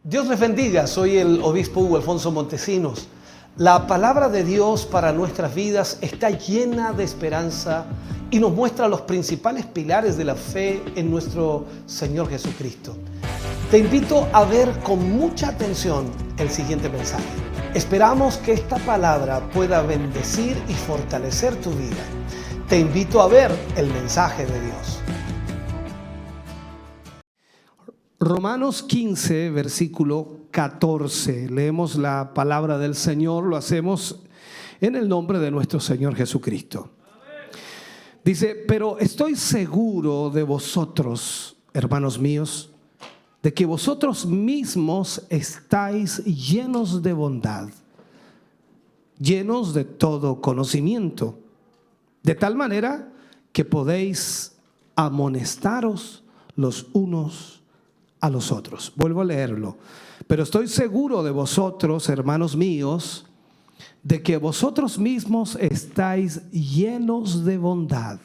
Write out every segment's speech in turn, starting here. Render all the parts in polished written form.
Dios les bendiga, soy el obispo Hugo Alfonso Montesinos. La palabra de Dios para nuestras vidas está llena de esperanza y nos muestra los principales pilares de la fe en nuestro Señor Jesucristo. Te invito a ver con mucha atención el siguiente mensaje. Esperamos que esta palabra pueda bendecir y fortalecer tu vida. Te invito a ver el mensaje de Dios. Romanos 15, versículo 14. Leemos la palabra del Señor, lo hacemos en el nombre de nuestro Señor Jesucristo. Dice: pero estoy seguro de vosotros, hermanos míos, de que vosotros mismos estáis llenos de bondad, llenos de todo conocimiento, de tal manera que podéis amonestaros los unos a los otros. Vuelvo a leerlo. Pero estoy seguro de vosotros, hermanos míos, de que vosotros mismos estáis llenos de bondad,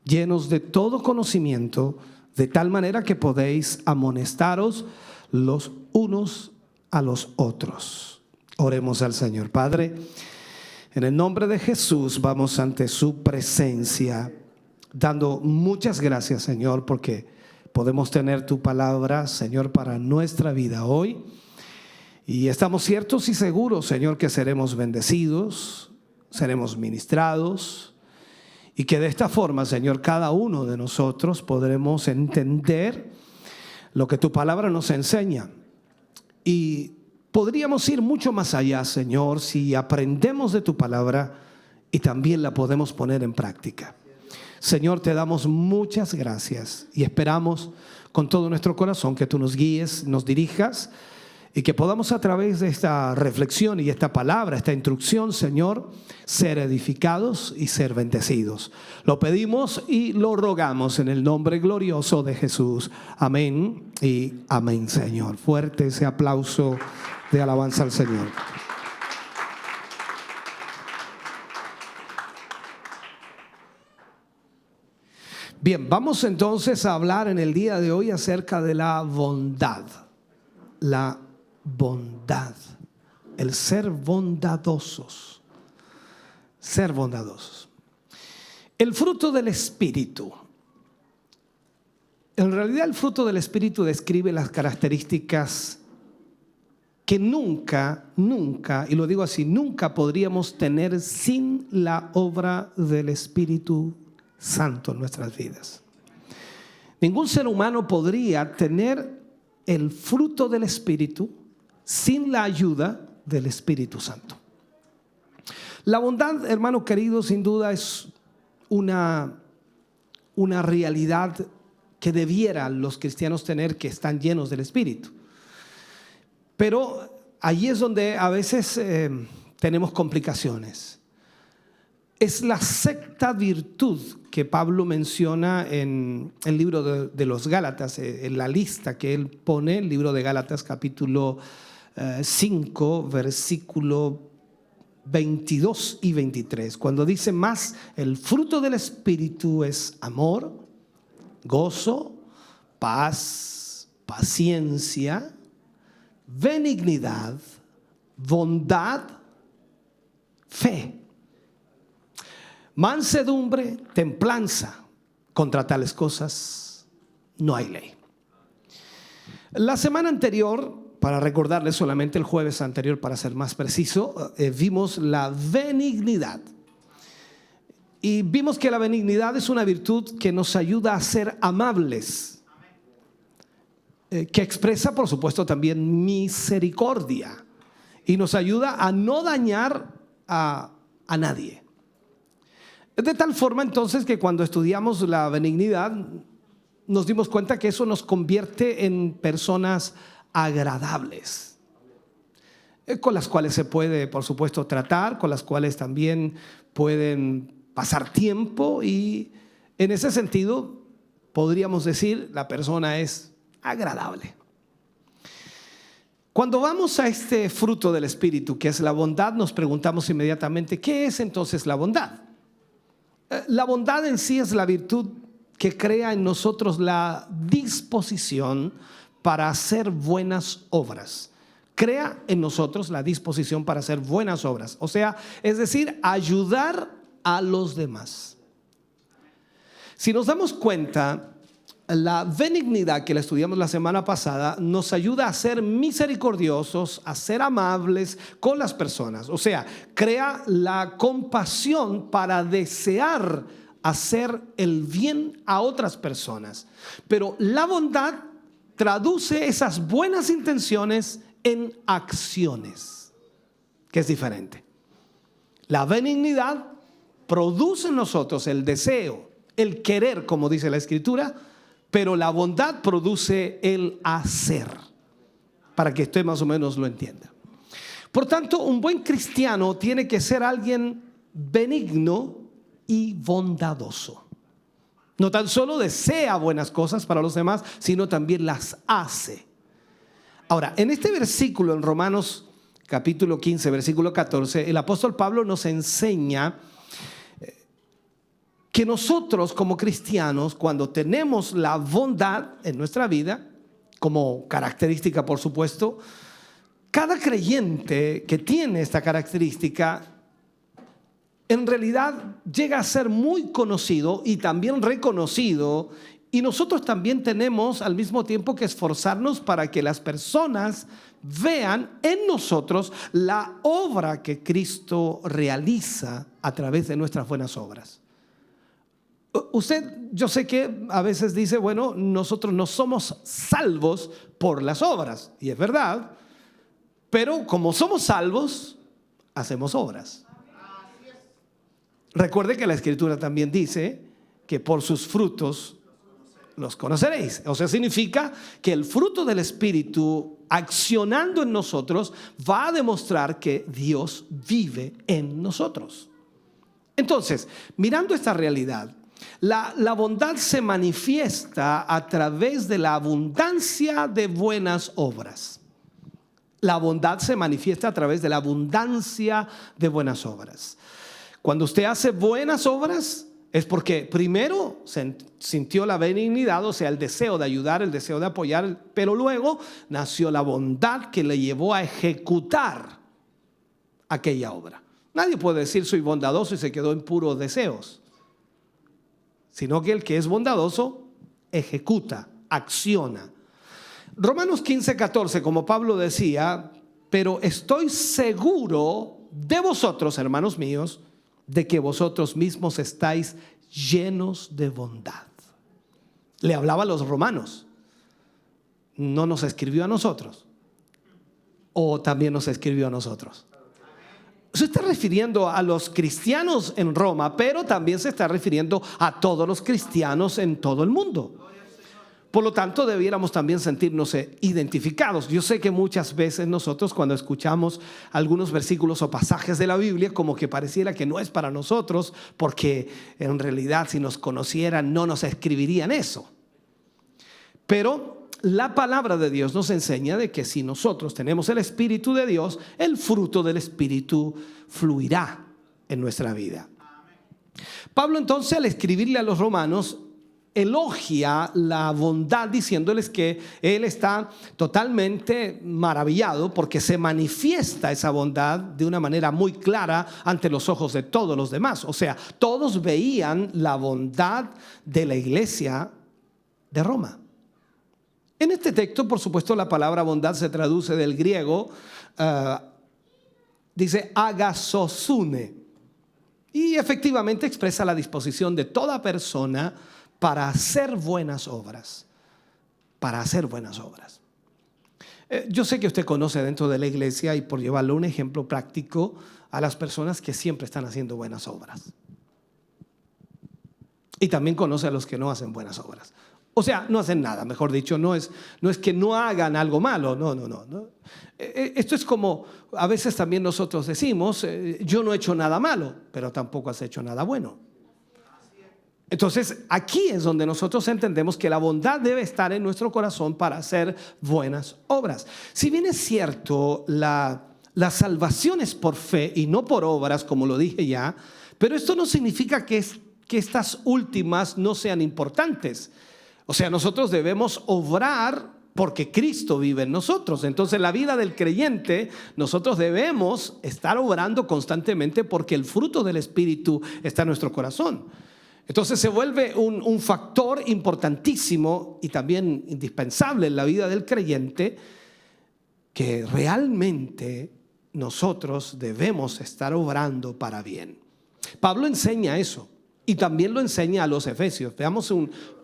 llenos de todo conocimiento, de tal manera que podéis amonestaros los unos a los otros. Oremos al Señor. Padre, en el nombre de Jesús vamos ante su presencia, dando muchas gracias, Señor, porque podemos tener tu palabra, Señor, para nuestra vida hoy. Y estamos ciertos y seguros, Señor, que seremos bendecidos, seremos ministrados, y que de esta forma, Señor, cada uno de nosotros podremos entender lo que tu palabra nos enseña. Y podríamos ir mucho más allá, Señor, si aprendemos de tu palabra y también la podemos poner en práctica. Señor, te damos muchas gracias y esperamos con todo nuestro corazón que tú nos guíes, nos dirijas y que podamos a través de esta reflexión y esta palabra, esta instrucción, Señor, ser edificados y ser bendecidos. Lo pedimos y lo rogamos en el nombre glorioso de Jesús. Amén y amén, Señor. Fuerte ese aplauso de alabanza al Señor. Bien, vamos entonces a hablar en el día de hoy acerca de la bondad. La bondad, el ser bondadosos. Ser bondadosos. El fruto del Espíritu. En realidad el fruto del Espíritu describe las características que nunca, y lo digo así, nunca podríamos tener sin la obra del Espíritu Santo en nuestras vidas. Ningún ser humano podría tener el fruto del Espíritu sin la ayuda del Espíritu Santo. La bondad, hermano querido, sin duda es una realidad que debieran los cristianos tener, que están llenos del Espíritu. Pero allí es donde a veces tenemos complicaciones. Es la sexta virtud que Pablo menciona en el libro de los Gálatas, en la lista que él pone, el libro de Gálatas capítulo 5, versículo 22 y 23, cuando dice: más el fruto del Espíritu es amor, gozo, paz, paciencia, benignidad, bondad, fe, mansedumbre, templanza. Contra tales cosas no hay ley. La semana anterior, para recordarles solamente el jueves anterior para ser más preciso, vimos la benignidad. Y vimos que la benignidad es una virtud que nos ayuda a ser amables, que expresa, por supuesto, también misericordia y nos ayuda a no dañar a nadie. De tal forma entonces que cuando estudiamos la benignidad nos dimos cuenta que eso nos convierte en personas agradables, con las cuales se puede, por supuesto, tratar, con las cuales también pueden pasar tiempo, y en ese sentido podríamos decir la persona es agradable. Cuando vamos a este fruto del Espíritu, que es la bondad, nos preguntamos inmediatamente: ¿qué es entonces la bondad? La bondad en sí es la virtud que crea en nosotros la disposición para hacer buenas obras. Crea en nosotros la disposición para hacer buenas obras. O sea, es decir, ayudar a los demás. Si nos damos cuenta, la benignidad que la estudiamos la semana pasada nos ayuda a ser misericordiosos, a ser amables con las personas. O sea, crea la compasión para desear hacer el bien a otras personas. Pero la bondad traduce esas buenas intenciones en acciones, que es diferente. La benignidad produce en nosotros el deseo, el querer, como dice la Escritura, pero la bondad produce el hacer, para que usted más o menos lo entienda. Por tanto, un buen cristiano tiene que ser alguien benigno y bondadoso. No tan solo desea buenas cosas para los demás, sino también las hace. Ahora, en este versículo, en Romanos capítulo 15, versículo 14, el apóstol Pablo nos enseña que nosotros como cristianos, cuando tenemos la bondad en nuestra vida, como característica por supuesto, cada creyente que tiene esta característica, en realidad llega a ser muy conocido y también reconocido, y nosotros también tenemos al mismo tiempo que esforzarnos para que las personas vean en nosotros la obra que Cristo realiza a través de nuestras buenas obras. Usted, yo sé que a veces dice, bueno, nosotros no somos salvos por las obras, y es verdad, pero como somos salvos, hacemos obras. Recuerde que la Escritura también dice que por sus frutos los conoceréis. O sea, significa que el fruto del Espíritu accionando en nosotros va a demostrar que Dios vive en nosotros. Entonces, mirando esta realidad, la bondad se manifiesta a través de la abundancia de buenas obras. La bondad se manifiesta a través de la abundancia de buenas obras. Cuando usted hace buenas obras, es porque primero sintió la benignidad, o sea, el deseo de ayudar, el deseo de apoyar, pero luego nació la bondad que le llevó a ejecutar aquella obra. Nadie puede decir soy bondadoso y se quedó en puros deseos, sino que el que es bondadoso ejecuta, acciona. Romanos 15, 14, como Pablo decía, pero estoy seguro de vosotros, hermanos míos, de que vosotros mismos estáis llenos de bondad. Le hablaba a los romanos, no nos escribió a nosotros, o también nos escribió a nosotros. Se está refiriendo a los cristianos en Roma, pero también se está refiriendo a todos los cristianos en todo el mundo. Por lo tanto, debiéramos también sentirnos identificados. Yo sé que muchas veces nosotros cuando escuchamos algunos versículos o pasajes de la Biblia, como que pareciera que no es para nosotros, porque en realidad si nos conocieran no nos escribirían eso. Pero la palabra de Dios nos enseña de que si nosotros tenemos el Espíritu de Dios, el fruto del Espíritu fluirá en nuestra vida. Pablo entonces, al escribirle a los romanos, elogia la bondad diciéndoles que él está totalmente maravillado porque se manifiesta esa bondad de una manera muy clara ante los ojos de todos los demás. O sea, todos veían la bondad de la iglesia de Roma. En este texto, por supuesto, la palabra bondad se traduce del griego, dice agasosune, y efectivamente expresa la disposición de toda persona para hacer buenas obras, para hacer buenas obras. Yo sé que usted conoce dentro de la iglesia, y por llevarle un ejemplo práctico, a las personas que siempre están haciendo buenas obras. Y también conoce a los que no hacen buenas obras. O sea, no hacen nada, mejor dicho, no es que no hagan algo malo, no. Esto es como a veces también nosotros decimos, yo no he hecho nada malo, pero tampoco has hecho nada bueno. Entonces, aquí es donde nosotros entendemos que la bondad debe estar en nuestro corazón para hacer buenas obras. Si bien es cierto, la salvación es por fe y no por obras, como lo dije ya, pero esto no significa que estas últimas no sean importantes. O sea, nosotros debemos obrar porque Cristo vive en nosotros. Entonces la vida del creyente, nosotros debemos estar obrando constantemente porque el fruto del Espíritu está en nuestro corazón. Entonces se vuelve un factor importantísimo y también indispensable en la vida del creyente, que realmente nosotros debemos estar obrando para bien. Pablo enseña eso y también lo enseña a los efesios. Veamos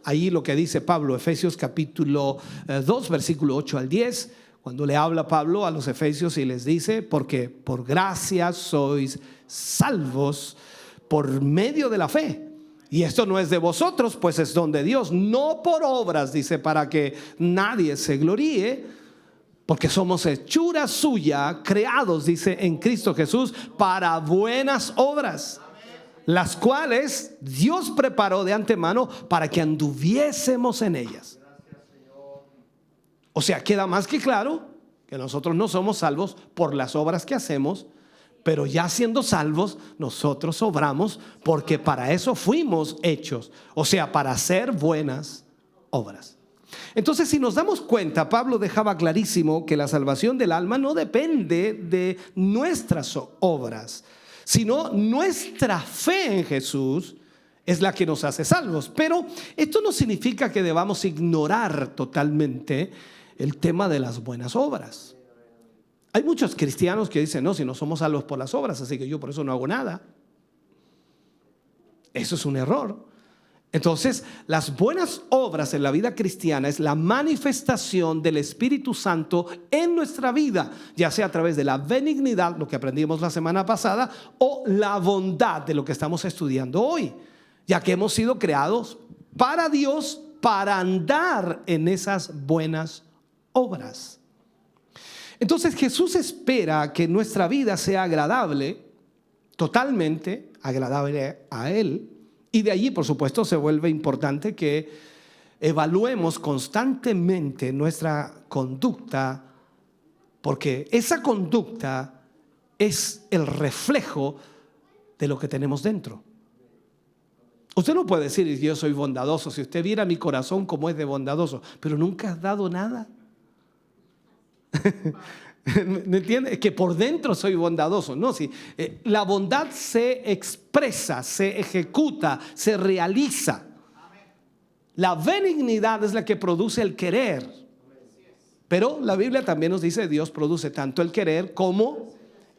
ahí lo que dice Pablo, Efesios capítulo 2, versículo 8 al 10, cuando le habla Pablo a los efesios y les dice: porque por gracia sois salvos por medio de la fe. Y esto no es de vosotros, pues es don de Dios, no por obras, dice, para que nadie se gloríe, porque somos hechura suya, creados, dice, en Cristo Jesús, para buenas obras, las cuales Dios preparó de antemano para que anduviésemos en ellas. O sea, queda más que claro que nosotros no somos salvos por las obras que hacemos, pero ya siendo salvos, nosotros obramos porque para eso fuimos hechos, o sea, para hacer buenas obras. Entonces, si nos damos cuenta, Pablo dejaba clarísimo que la salvación del alma no depende de nuestras obras, sino nuestra fe en Jesús es la que nos hace salvos. Pero esto no significa que debamos ignorar totalmente el tema de las buenas obras. Hay muchos cristianos que dicen: no, si no somos salvos por las obras, así que yo por eso no hago nada. Eso es un error. Entonces, las buenas obras en la vida cristiana es la manifestación del Espíritu Santo en nuestra vida, ya sea a través de la benignidad, lo que aprendimos la semana pasada, o la bondad, de lo que estamos estudiando hoy, ya que hemos sido creados para Dios, para andar en esas buenas obras. Entonces Jesús espera que nuestra vida sea agradable, totalmente agradable a Él. Y de allí, por supuesto, se vuelve importante que evaluemos constantemente nuestra conducta, porque esa conducta es el reflejo de lo que tenemos dentro. Usted no puede decir: yo soy bondadoso, si usted viera mi corazón como es de bondadoso, pero nunca has dado nada. ¿Me entiende? Que por dentro soy bondadoso. No, sí. La bondad se expresa, se ejecuta, se realiza. La benignidad es la que produce el querer. Pero la Biblia también nos dice: Dios produce tanto el querer como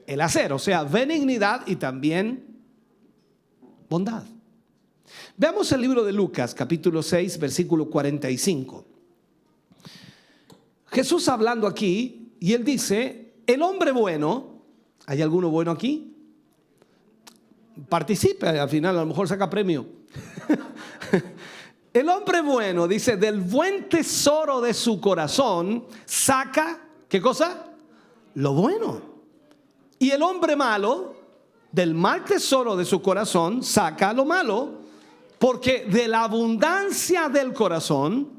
el hacer. O sea, benignidad y también bondad. Veamos el libro de Lucas, capítulo 6, versículo 45. Jesús hablando aquí, y él dice: el hombre bueno, ¿hay alguno bueno aquí? Participe, al final a lo mejor saca premio. El hombre bueno, dice, del buen tesoro de su corazón saca, ¿qué cosa? Lo bueno. Y el hombre malo, del mal tesoro de su corazón saca lo malo, porque de la abundancia del corazón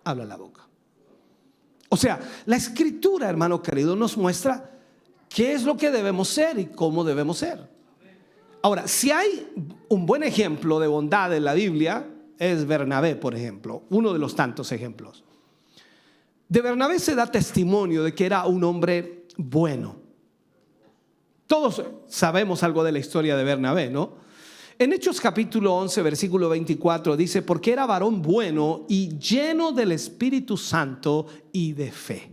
habla la boca. O sea, la Escritura, hermano querido, nos muestra qué es lo que debemos ser y cómo debemos ser. Ahora, si hay un buen ejemplo de bondad en la Biblia, es Bernabé, por ejemplo, uno de los tantos ejemplos. De Bernabé se da testimonio de que era un hombre bueno. Todos sabemos algo de la historia de Bernabé, ¿no? En Hechos capítulo 11, versículo 24 dice: porque era varón bueno y lleno del Espíritu Santo y de fe.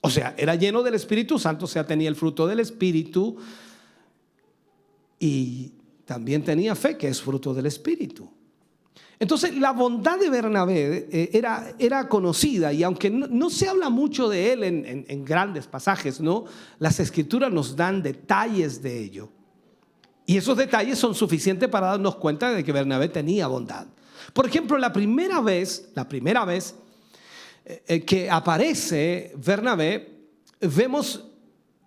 O sea, era lleno del Espíritu Santo, o sea, tenía el fruto del Espíritu y también tenía fe, que es fruto del Espíritu. Entonces, la bondad de Bernabé era conocida, y aunque no se habla mucho de él en grandes pasajes, ¿no? Las Escrituras nos dan detalles de ello. Y esos detalles son suficientes para darnos cuenta de que Bernabé tenía bondad. Por ejemplo, la primera vez que aparece Bernabé, vemos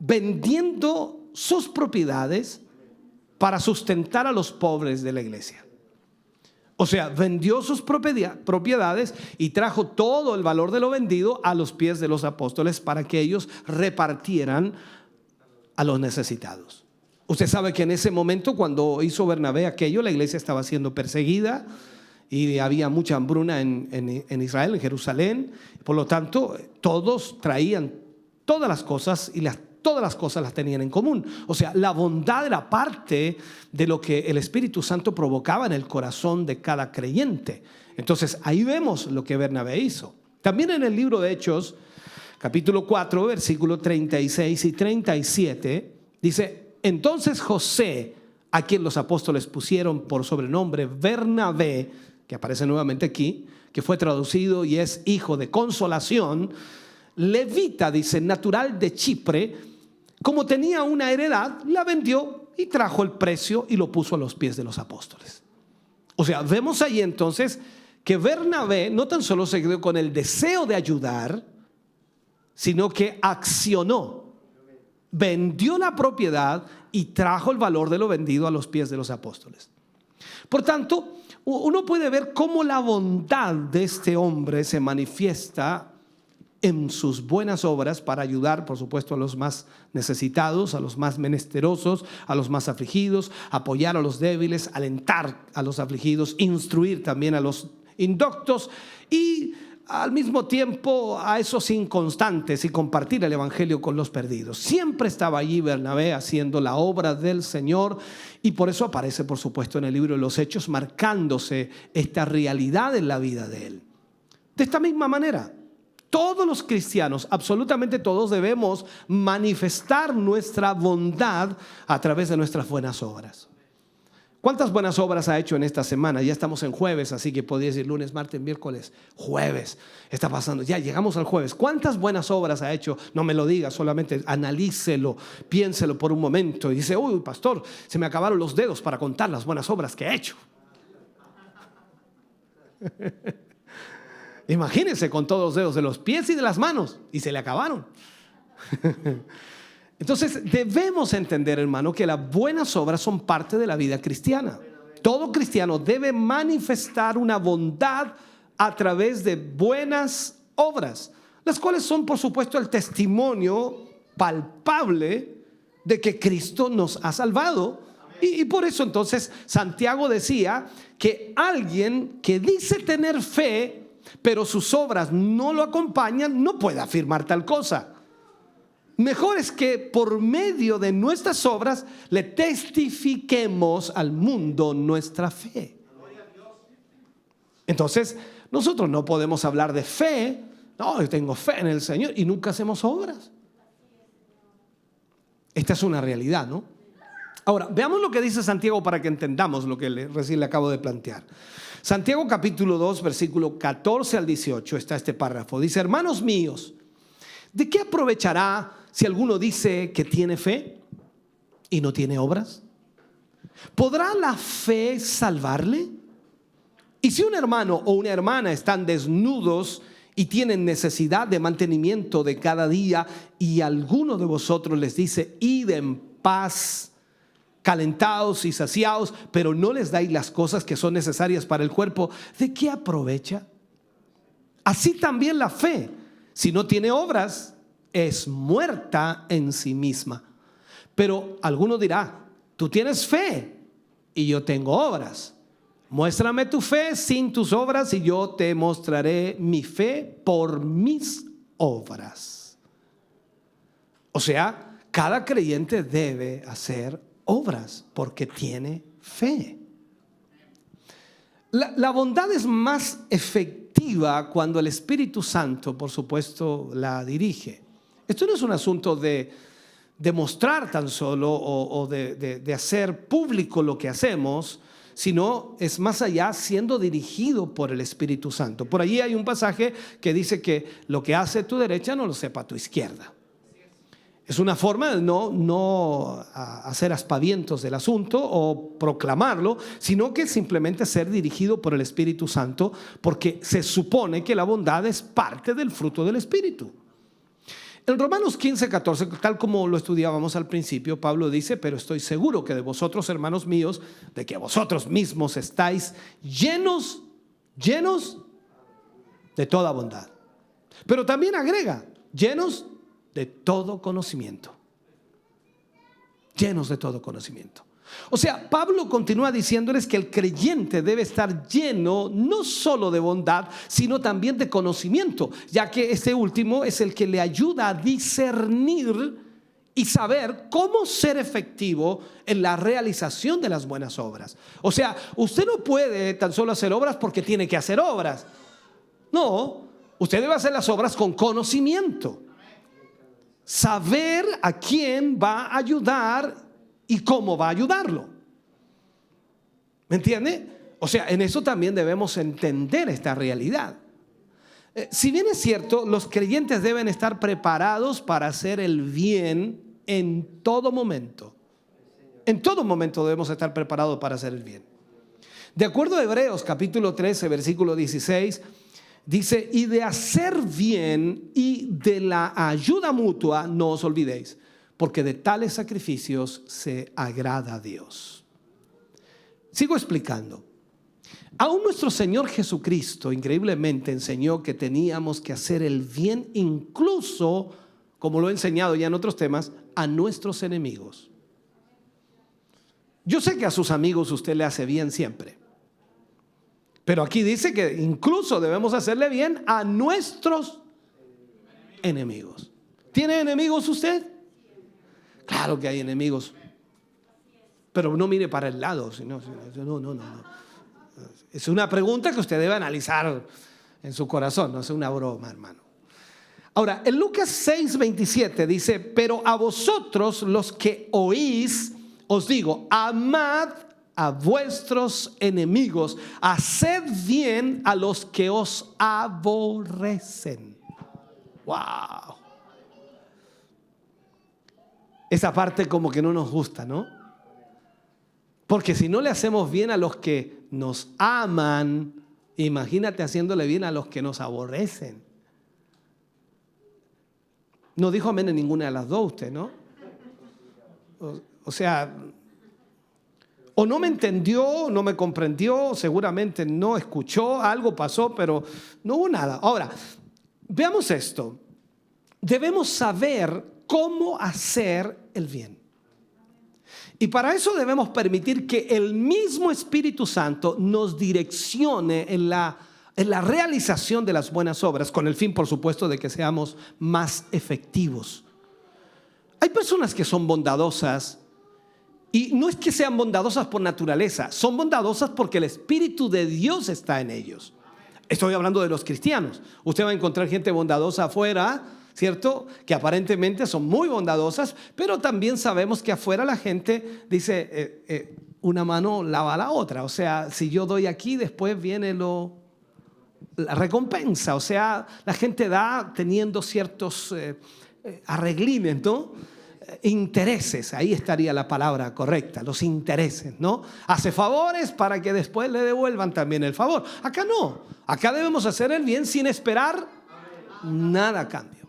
vendiendo sus propiedades para sustentar a los pobres de la iglesia. O sea, vendió sus propiedades y trajo todo el valor de lo vendido a los pies de los apóstoles para que ellos repartieran a los necesitados. Usted sabe que en ese momento, cuando hizo Bernabé aquello, la iglesia estaba siendo perseguida y había mucha hambruna en Israel, en Jerusalén. Por lo tanto, todos traían todas las cosas y todas las cosas las tenían en común. O sea, la bondad era parte de lo que el Espíritu Santo provocaba en el corazón de cada creyente. Entonces, ahí vemos lo que Bernabé hizo. También en el libro de Hechos, capítulo 4, versículos 36 y 37, dice: entonces José, a quien los apóstoles pusieron por sobrenombre Bernabé, que aparece nuevamente aquí, que fue traducido y es hijo de consolación, levita, dice, natural de Chipre, como tenía una heredad, la vendió y trajo el precio y lo puso a los pies de los apóstoles. O sea, vemos ahí entonces que Bernabé no tan solo se quedó con el deseo de ayudar, sino que accionó, vendió la propiedad y trajo el valor de lo vendido a los pies de los apóstoles. Por tanto, uno puede ver cómo la bondad de este hombre se manifiesta en sus buenas obras para ayudar, por supuesto, a los más necesitados, a los más menesterosos, a los más afligidos, apoyar a los débiles, alentar a los afligidos, instruir también a los indoctos y al mismo tiempo a esos inconstantes y compartir el evangelio con los perdidos. Siempre estaba allí Bernabé haciendo la obra del Señor, y por eso aparece, por supuesto, en el libro de los Hechos, marcándose esta realidad en la vida de él. De esta misma manera, todos los cristianos, absolutamente todos, debemos manifestar nuestra bondad a través de nuestras buenas obras. ¿Cuántas buenas obras ha hecho en esta semana? Ya estamos en jueves, así que podría decir lunes, martes, miércoles, jueves. Está pasando, ya llegamos al jueves. ¿Cuántas buenas obras ha hecho? No me lo diga, solamente analícelo, piénselo por un momento. Y dice: uy, pastor, se me acabaron los dedos para contar las buenas obras que he hecho. Imagínense, con todos los dedos de los pies y de las manos, y se le acabaron. Entonces debemos entender, hermano, que las buenas obras son parte de la vida cristiana. Todo cristiano debe manifestar una bondad a través de buenas obras, las cuales son, por supuesto, el testimonio palpable de que Cristo nos ha salvado. Y por eso entonces Santiago decía que alguien que dice tener fe, pero sus obras no lo acompañan, no puede afirmar tal cosa. Mejor es que por medio de nuestras obras le testifiquemos al mundo nuestra fe. Entonces, nosotros no podemos hablar de fe. No, yo tengo fe en el Señor, y nunca hacemos obras. Esta es una realidad, ¿no? Ahora, veamos lo que dice Santiago para que entendamos lo que recién le acabo de plantear. Santiago capítulo 2, versículo 14 al 18 está este párrafo. Dice: hermanos míos, ¿de qué aprovechará si alguno dice que tiene fe y no tiene obras? ¿Podrá la fe salvarle? Y si un hermano o una hermana están desnudos y tienen necesidad de mantenimiento de cada día, y alguno de vosotros les dice: id en paz, calentados y saciados, pero no les dais las cosas que son necesarias para el cuerpo, ¿de qué aprovecha? Así también la fe, si no tiene obras, es muerta en sí misma. Pero alguno dirá: tú tienes fe y yo tengo obras. Muéstrame tu fe sin tus obras y yo te mostraré mi fe por mis obras. O sea, cada creyente debe hacer obras porque tiene fe. La bondad es más efectiva cuando el Espíritu Santo, por supuesto, la dirige. Esto no es un asunto de demostrar tan solo o de hacer público lo que hacemos, sino es más allá, siendo dirigido por el Espíritu Santo. Por allí hay un pasaje que dice que lo que hace tu derecha no lo sepa tu izquierda. Es una forma de no hacer aspavientos del asunto o proclamarlo, sino que simplemente ser dirigido por el Espíritu Santo, porque se supone que la bondad es parte del fruto del Espíritu. En Romanos 15, 14, tal como lo estudiábamos al principio, Pablo dice: pero estoy seguro que de vosotros, hermanos míos, de que vosotros mismos estáis llenos de toda bondad. Pero también agrega: llenos de todo conocimiento. Llenos de todo conocimiento. O sea, Pablo continúa diciéndoles que el creyente debe estar lleno no solo de bondad, sino también de conocimiento, ya que este último es el que le ayuda a discernir y saber cómo ser efectivo en la realización de las buenas obras. O sea, usted no puede tan solo hacer obras porque tiene que hacer obras. No, usted debe hacer las obras con conocimiento. Saber a quién va a ayudar y cómo va a ayudarlo. ¿Me entiende? O sea, en eso también debemos entender esta realidad. Si bien es cierto, los creyentes deben estar preparados para hacer el bien en todo momento. En todo momento debemos estar preparados para hacer el bien. De acuerdo a Hebreos capítulo 13, versículo 16, dice: y de hacer bien y de la ayuda mutua no os olvidéis, porque de tales sacrificios se agrada a Dios. Sigo explicando. Aún nuestro Señor Jesucristo increíblemente enseñó que teníamos que hacer el bien, incluso, como lo he enseñado ya en otros temas, a nuestros enemigos. Yo sé que a sus amigos usted le hace bien siempre, pero aquí dice que incluso debemos hacerle bien a nuestros enemigos. ¿Tiene enemigos usted? Claro que hay enemigos, pero no mire para el lado, no. Es una pregunta que usted debe analizar en su corazón, no es una broma, hermano. Ahora, en Lucas 6:27 dice: pero a vosotros los que oís, os digo, amad a vuestros enemigos, haced bien a los que os aborrecen. Wow. Esa parte como que no nos gusta, ¿no? Porque si no le hacemos bien a los que nos aman, imagínate haciéndole bien a los que nos aborrecen. No dijo amén en ninguna de las dos usted, ¿no? O sea, o no me entendió, no me comprendió, seguramente no escuchó, algo pasó, pero no hubo nada. Ahora, veamos esto. Debemos saber cómo hacer el bien. Y para eso debemos permitir que el mismo Espíritu Santo nos direccione en la realización de las buenas obras, con el fin, por supuesto, de que seamos más efectivos. Hay personas que son bondadosas, y no es que sean bondadosas por naturaleza, son bondadosas porque el Espíritu de Dios está en ellos. Estoy hablando de los cristianos. Usted va a encontrar gente bondadosa afuera, ¿cierto? Que aparentemente son muy bondadosas, pero también sabemos que afuera la gente dice, una mano lava la otra. O sea, si yo doy aquí, después viene la recompensa. O sea, la gente da teniendo ciertos arreglines, ¿no? Intereses, ahí estaría la palabra correcta, los intereses, ¿no? Hace favores para que después le devuelvan también el favor. Acá no, acá debemos hacer el bien sin esperar nada a cambio.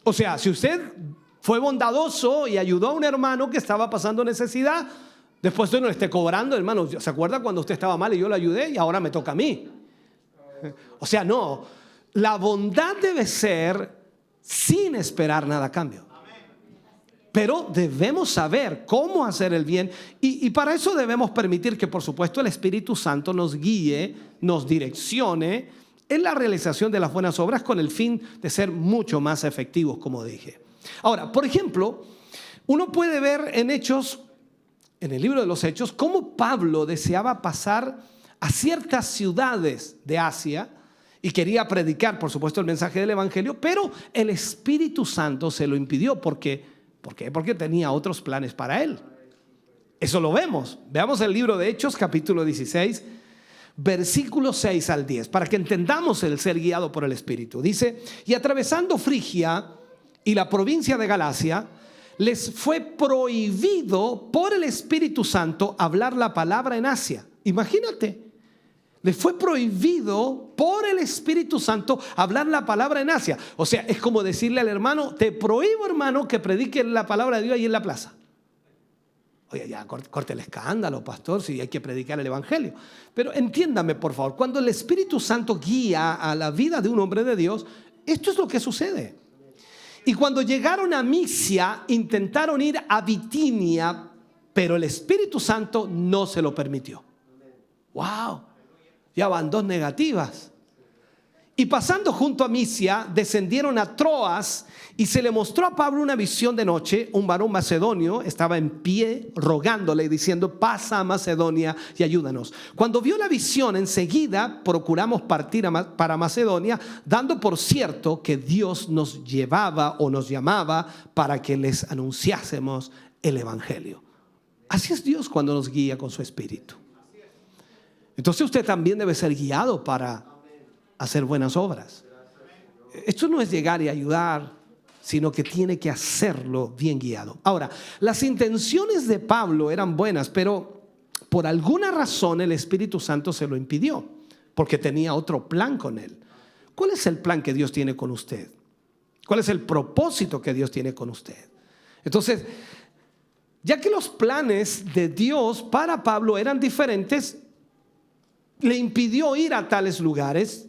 O sea, si usted fue bondadoso y ayudó a un hermano que estaba pasando necesidad, después usted no le esté cobrando, hermano. ¿Se acuerda cuando usted estaba mal y yo lo ayudé y ahora me toca a mí? O sea, no, la bondad debe ser sin esperar nada a cambio. Pero debemos saber cómo hacer el bien y para eso debemos permitir que, por supuesto, el Espíritu Santo nos guíe, nos direccione en la realización de las buenas obras con el fin de ser mucho más efectivos, como dije. Ahora, por ejemplo, uno puede ver en Hechos, en el libro de los Hechos, cómo Pablo deseaba pasar a ciertas ciudades de Asia y quería predicar, por supuesto, el mensaje del Evangelio, pero el Espíritu Santo se lo impidió. ¿Por qué? Porque tenía otros planes para él. Eso lo vemos. Veamos el libro de Hechos, capítulo 16, versículos 6 al 10, para que entendamos el ser guiado por el Espíritu. Dice: y atravesando Frigia y la provincia de Galacia, les fue prohibido por el Espíritu Santo hablar la palabra en Asia. Imagínate. Les fue prohibido por el Espíritu Santo hablar la palabra en Asia. O sea, es como decirle al hermano: te prohíbo, hermano, que predique la palabra de Dios ahí en la plaza. Oye, ya, corte el escándalo, pastor, si hay que predicar el Evangelio. Pero entiéndame, por favor, cuando el Espíritu Santo guía a la vida de un hombre de Dios, esto es lo que sucede. Y cuando llegaron a Misia, intentaron ir a Bitinia, pero el Espíritu Santo no se lo permitió. ¡Wow! Ya van dos negativas. Y pasando junto a Misia, descendieron a Troas y se le mostró a Pablo una visión de noche. Un varón macedonio estaba en pie rogándole y diciendo: pasa a Macedonia y ayúdanos. Cuando vio la visión, enseguida procuramos partir para Macedonia, dando por cierto que Dios nos llevaba o nos llamaba para que les anunciásemos el evangelio. Así es Dios cuando nos guía con su Espíritu. Entonces usted también debe ser guiado para hacer buenas obras. Esto no es llegar y ayudar, sino que tiene que hacerlo bien guiado. Ahora, las intenciones de Pablo eran buenas, pero por alguna razón el Espíritu Santo se lo impidió, porque tenía otro plan con él. ¿Cuál es el plan que Dios tiene con usted? ¿Cuál es el propósito que Dios tiene con usted? Entonces, ya que los planes de Dios para Pablo eran diferentes, le impidió ir a tales lugares.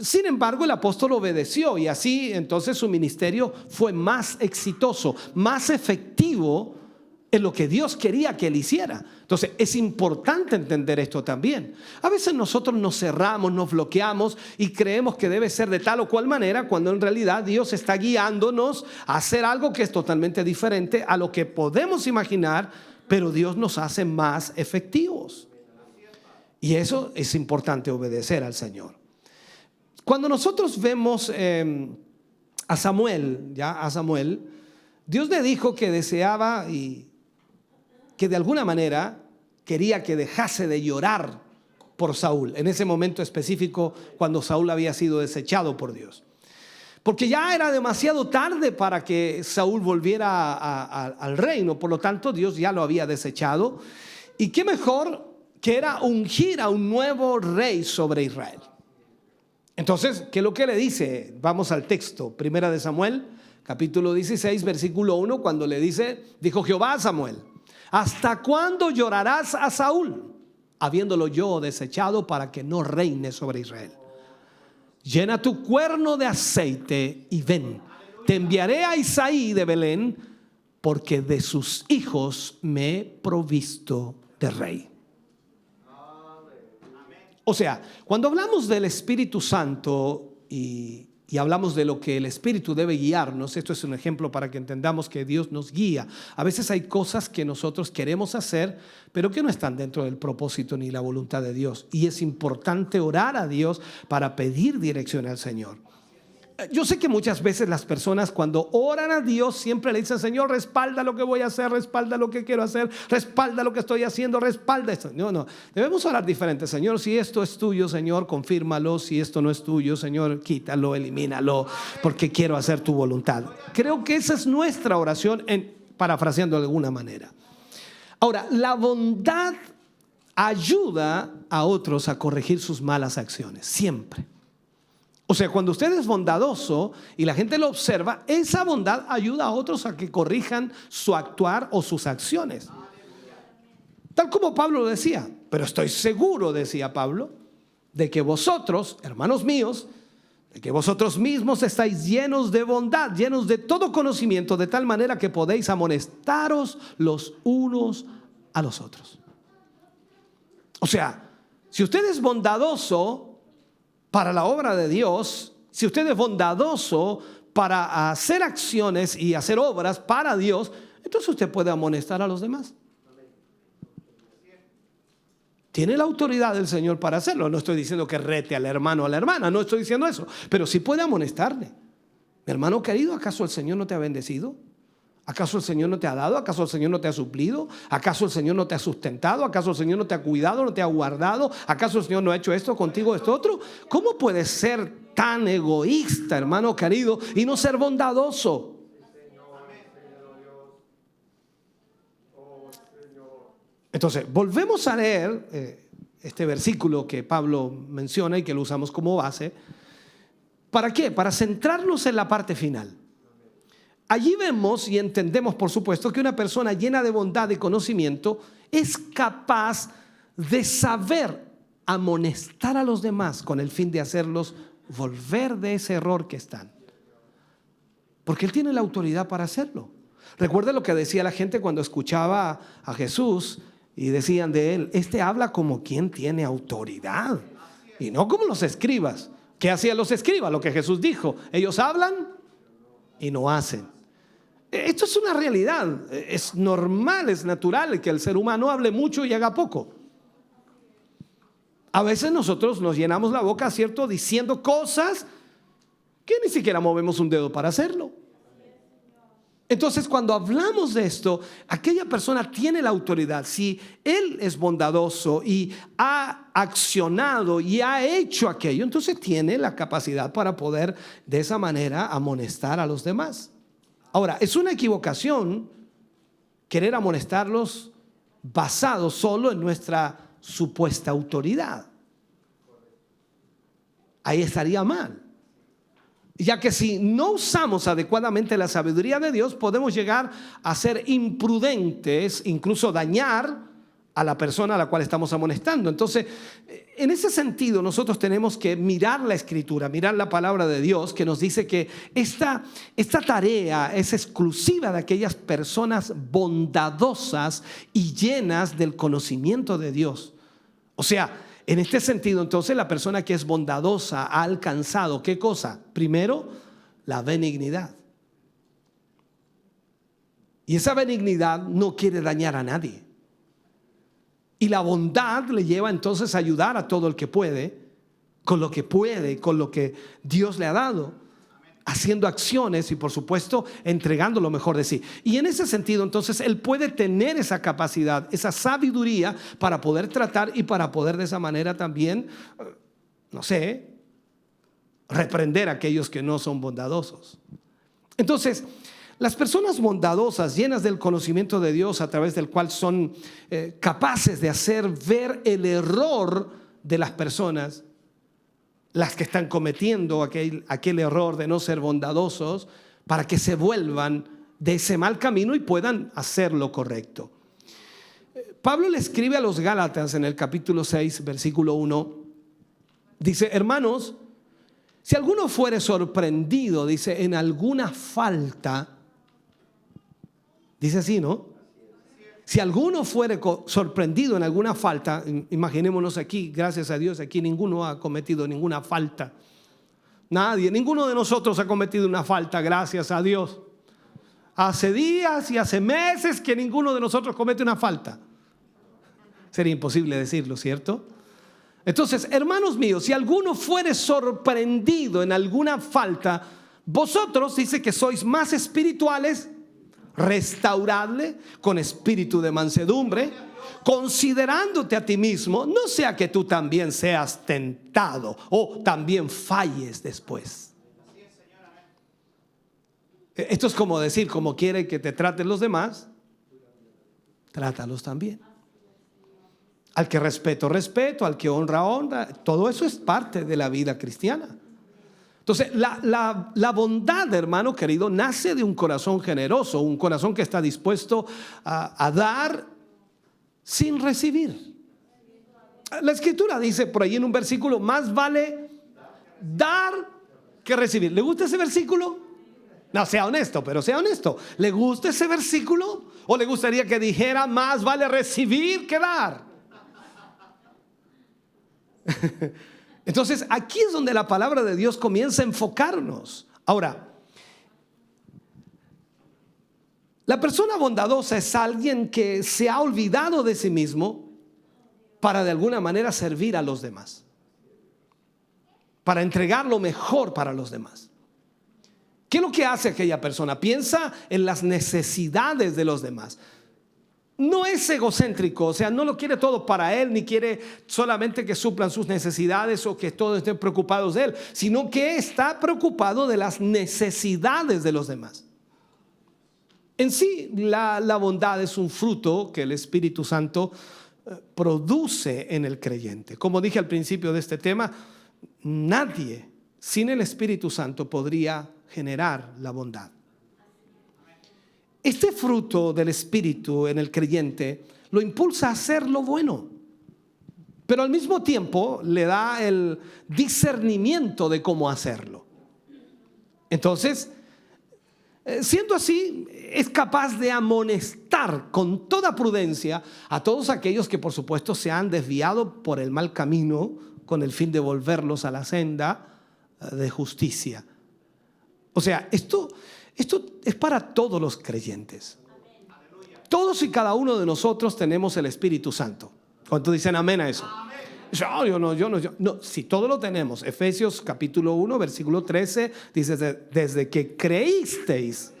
Sin embargo, el apóstol obedeció y así entonces su ministerio fue más exitoso, más efectivo en lo que Dios quería que él hiciera. Entonces es importante entender esto también. A veces nosotros nos cerramos, nos bloqueamos y creemos que debe ser de tal o cual manera, cuando en realidad Dios está guiándonos a hacer algo que es totalmente diferente a lo que podemos imaginar, pero Dios nos hace más efectivos. Y eso es importante, obedecer al Señor. Cuando nosotros vemos a Samuel, Dios le dijo que deseaba y que de alguna manera quería que dejase de llorar por Saúl, en ese momento específico cuando Saúl había sido desechado por Dios. Porque ya era demasiado tarde para que Saúl volviera al reino, por lo tanto Dios ya lo había desechado. Y qué mejor que era ungir a un nuevo rey sobre Israel. Entonces, ¿qué es lo que le dice? Vamos al texto, Primera de Samuel, capítulo 16, versículo 1, cuando le dice: dijo Jehová a Samuel: ¿hasta cuándo llorarás a Saúl, habiéndolo yo desechado para que no reine sobre Israel? Llena tu cuerno de aceite y ven, te enviaré a Isaí de Belén, porque de sus hijos me he provisto de rey. O sea, cuando hablamos del Espíritu Santo y hablamos de lo que el Espíritu debe guiarnos, esto es un ejemplo para que entendamos que Dios nos guía. A veces hay cosas que nosotros queremos hacer, pero que no están dentro del propósito ni la voluntad de Dios. Y es importante orar a Dios para pedir dirección al Señor. Yo sé que muchas veces las personas cuando oran a Dios siempre le dicen: Señor, respalda lo que voy a hacer, respalda lo que quiero hacer, respalda lo que estoy haciendo, respalda esto. No, debemos orar diferente. Señor, si esto es tuyo, Señor, confírmalo. Si esto no es tuyo, Señor, quítalo, elimínalo, porque quiero hacer tu voluntad. Creo que esa es nuestra oración, parafraseando de alguna manera. Ahora, la bondad ayuda a otros a corregir sus malas acciones, siempre. O sea, cuando usted es bondadoso y la gente lo observa, esa bondad ayuda a otros a que corrijan su actuar o sus acciones. Tal como Pablo lo decía. Pero estoy seguro, decía Pablo, de que vosotros, hermanos míos, de que vosotros mismos estáis llenos de bondad, llenos de todo conocimiento, de tal manera que podéis amonestaros los unos a los otros. O sea, si usted es bondadoso para la obra de Dios, si usted es bondadoso para hacer acciones y hacer obras para Dios, entonces usted puede amonestar a los demás. Tiene la autoridad del Señor para hacerlo. No estoy diciendo que rete al hermano o a la hermana, no estoy diciendo eso, pero sí puede amonestarle. Mi hermano querido, ¿acaso el Señor no te ha bendecido? ¿Acaso el Señor no te ha dado? ¿Acaso el Señor no te ha suplido? ¿Acaso el Señor no te ha sustentado? ¿Acaso el Señor no te ha cuidado, no te ha guardado? ¿Acaso el Señor no ha hecho esto contigo, esto otro? ¿Cómo puedes ser tan egoísta, hermano querido, y no ser bondadoso? Entonces, volvemos a leer este versículo que Pablo menciona y que lo usamos como base. ¿Para qué? Para centrarnos en la parte final. Allí vemos y entendemos, por supuesto, que una persona llena de bondad y conocimiento es capaz de saber amonestar a los demás con el fin de hacerlos volver de ese error que están. Porque él tiene la autoridad para hacerlo. Recuerda lo que decía la gente cuando escuchaba a Jesús y decían de él: este habla como quien tiene autoridad y no como los escribas. ¿Qué hacían los escribas? Lo que Jesús dijo: ellos hablan y no hacen. Esto es una realidad. Es normal, es natural que el ser humano hable mucho y haga poco. A veces nosotros nos llenamos la boca, ¿cierto?, diciendo cosas que ni siquiera movemos un dedo para hacerlo. Entonces, cuando hablamos de esto, aquella persona tiene la autoridad. Si él es bondadoso y ha accionado y ha hecho aquello, entonces tiene la capacidad para poder de esa manera amonestar a los demás. Ahora, es una equivocación querer amonestarlos basado solo en nuestra supuesta autoridad. Ahí estaría mal. Ya que si no usamos adecuadamente la sabiduría de Dios, podemos llegar a ser imprudentes, incluso dañar a la persona a la cual estamos amonestando. Entonces, en ese sentido, nosotros tenemos que mirar la Escritura, mirar la palabra de Dios, que nos dice que esta tarea es exclusiva de aquellas personas bondadosas y llenas del conocimiento de Dios. O sea, en este sentido, entonces, la persona que es bondadosa ha alcanzado, ¿qué cosa? Primero, la benignidad. Y esa benignidad no quiere dañar a nadie. Y la bondad le lleva entonces a ayudar a todo el que puede, con lo que Dios le ha dado, haciendo acciones y por supuesto entregando lo mejor de sí. Y en ese sentido entonces él puede tener esa capacidad, esa sabiduría para poder tratar y para poder de esa manera también, no sé, reprender a aquellos que no son bondadosos. Entonces, las personas bondadosas, llenas del conocimiento de Dios, a través del cual son capaces de hacer ver el error de las personas, las que están cometiendo aquel error de no ser bondadosos, para que se vuelvan de ese mal camino y puedan hacer lo correcto. Pablo le escribe a los Gálatas en el capítulo 6, versículo 1. Dice: hermanos, si alguno fuere sorprendido, dice, en alguna falta, dice así, ¿no? Si alguno fuere sorprendido en alguna falta, imaginémonos aquí, gracias a Dios, aquí ninguno ha cometido ninguna falta. Nadie, ninguno de nosotros ha cometido una falta, gracias a Dios. Hace días y hace meses que ninguno de nosotros comete una falta. Sería imposible decirlo, ¿cierto? Entonces, hermanos míos, si alguno fuere sorprendido en alguna falta, vosotros, dice, que sois más espirituales, restaurable con espíritu de mansedumbre, considerándote a ti mismo, no sea que tú también seas tentado o también falles después. Esto es como decir, como quiere que te traten los demás, trátalos también. Al que respeto, respeto, al que honra, honra. Todo eso es parte de la vida cristiana. Entonces, la bondad, hermano querido, nace de un corazón generoso, un corazón que está dispuesto a dar sin recibir. La Escritura dice por ahí en un versículo: más vale dar que recibir. ¿Le gusta ese versículo? No, sea honesto, pero sea honesto. ¿Le gusta ese versículo? ¿O le gustaría que dijera: más vale recibir que dar? Entonces, aquí es donde la palabra de Dios comienza a enfocarnos. Ahora, la persona bondadosa es alguien que se ha olvidado de sí mismo para de alguna manera servir a los demás, para entregar lo mejor para los demás. ¿Qué es lo que hace aquella persona? Piensa en las necesidades de los demás. No es egocéntrico, o sea, no lo quiere todo para él, ni quiere solamente que suplan sus necesidades o que todos estén preocupados de él, sino que está preocupado de las necesidades de los demás. En sí, la bondad es un fruto que el Espíritu Santo produce en el creyente. Como dije al principio de este tema, nadie sin el Espíritu Santo podría generar la bondad. Este fruto del Espíritu en el creyente lo impulsa a hacer lo bueno, pero al mismo tiempo le da el discernimiento de cómo hacerlo. Entonces, Siendo así, es capaz de amonestar con toda prudencia a todos aquellos que por supuesto se han desviado por el mal camino con el fin de volverlos a la senda de justicia. O sea, esto es para todos los creyentes. Todos y cada uno de nosotros tenemos el Espíritu Santo. ¿Cuántos dicen amén a eso? Yo no, si todo lo tenemos. Efesios capítulo 1, versículo 13, dice: desde que creísteis,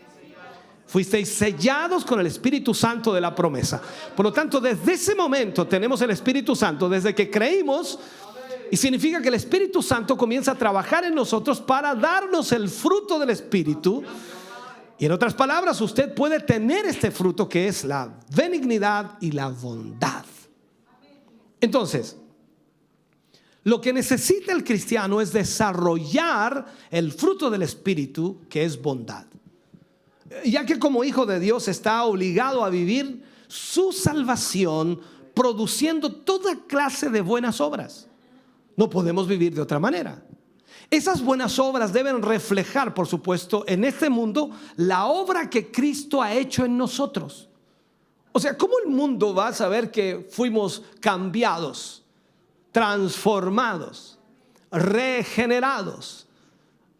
fuisteis sellados con el Espíritu Santo de la promesa. Por lo tanto, desde ese momento tenemos el Espíritu Santo, desde que creímos. Y significa que el Espíritu Santo comienza a trabajar en nosotros para darnos el fruto del Espíritu. Y en otras palabras, usted puede tener este fruto, que es la benignidad y la bondad. Entonces, lo que necesita el cristiano es desarrollar el fruto del Espíritu, que es bondad. Ya que como hijo de Dios está obligado a vivir su salvación produciendo toda clase de buenas obras. No podemos vivir de otra manera. Esas buenas obras deben reflejar, por supuesto, en este mundo la obra que Cristo ha hecho en nosotros. O sea, ¿cómo el mundo va a saber que fuimos cambiados, transformados, regenerados?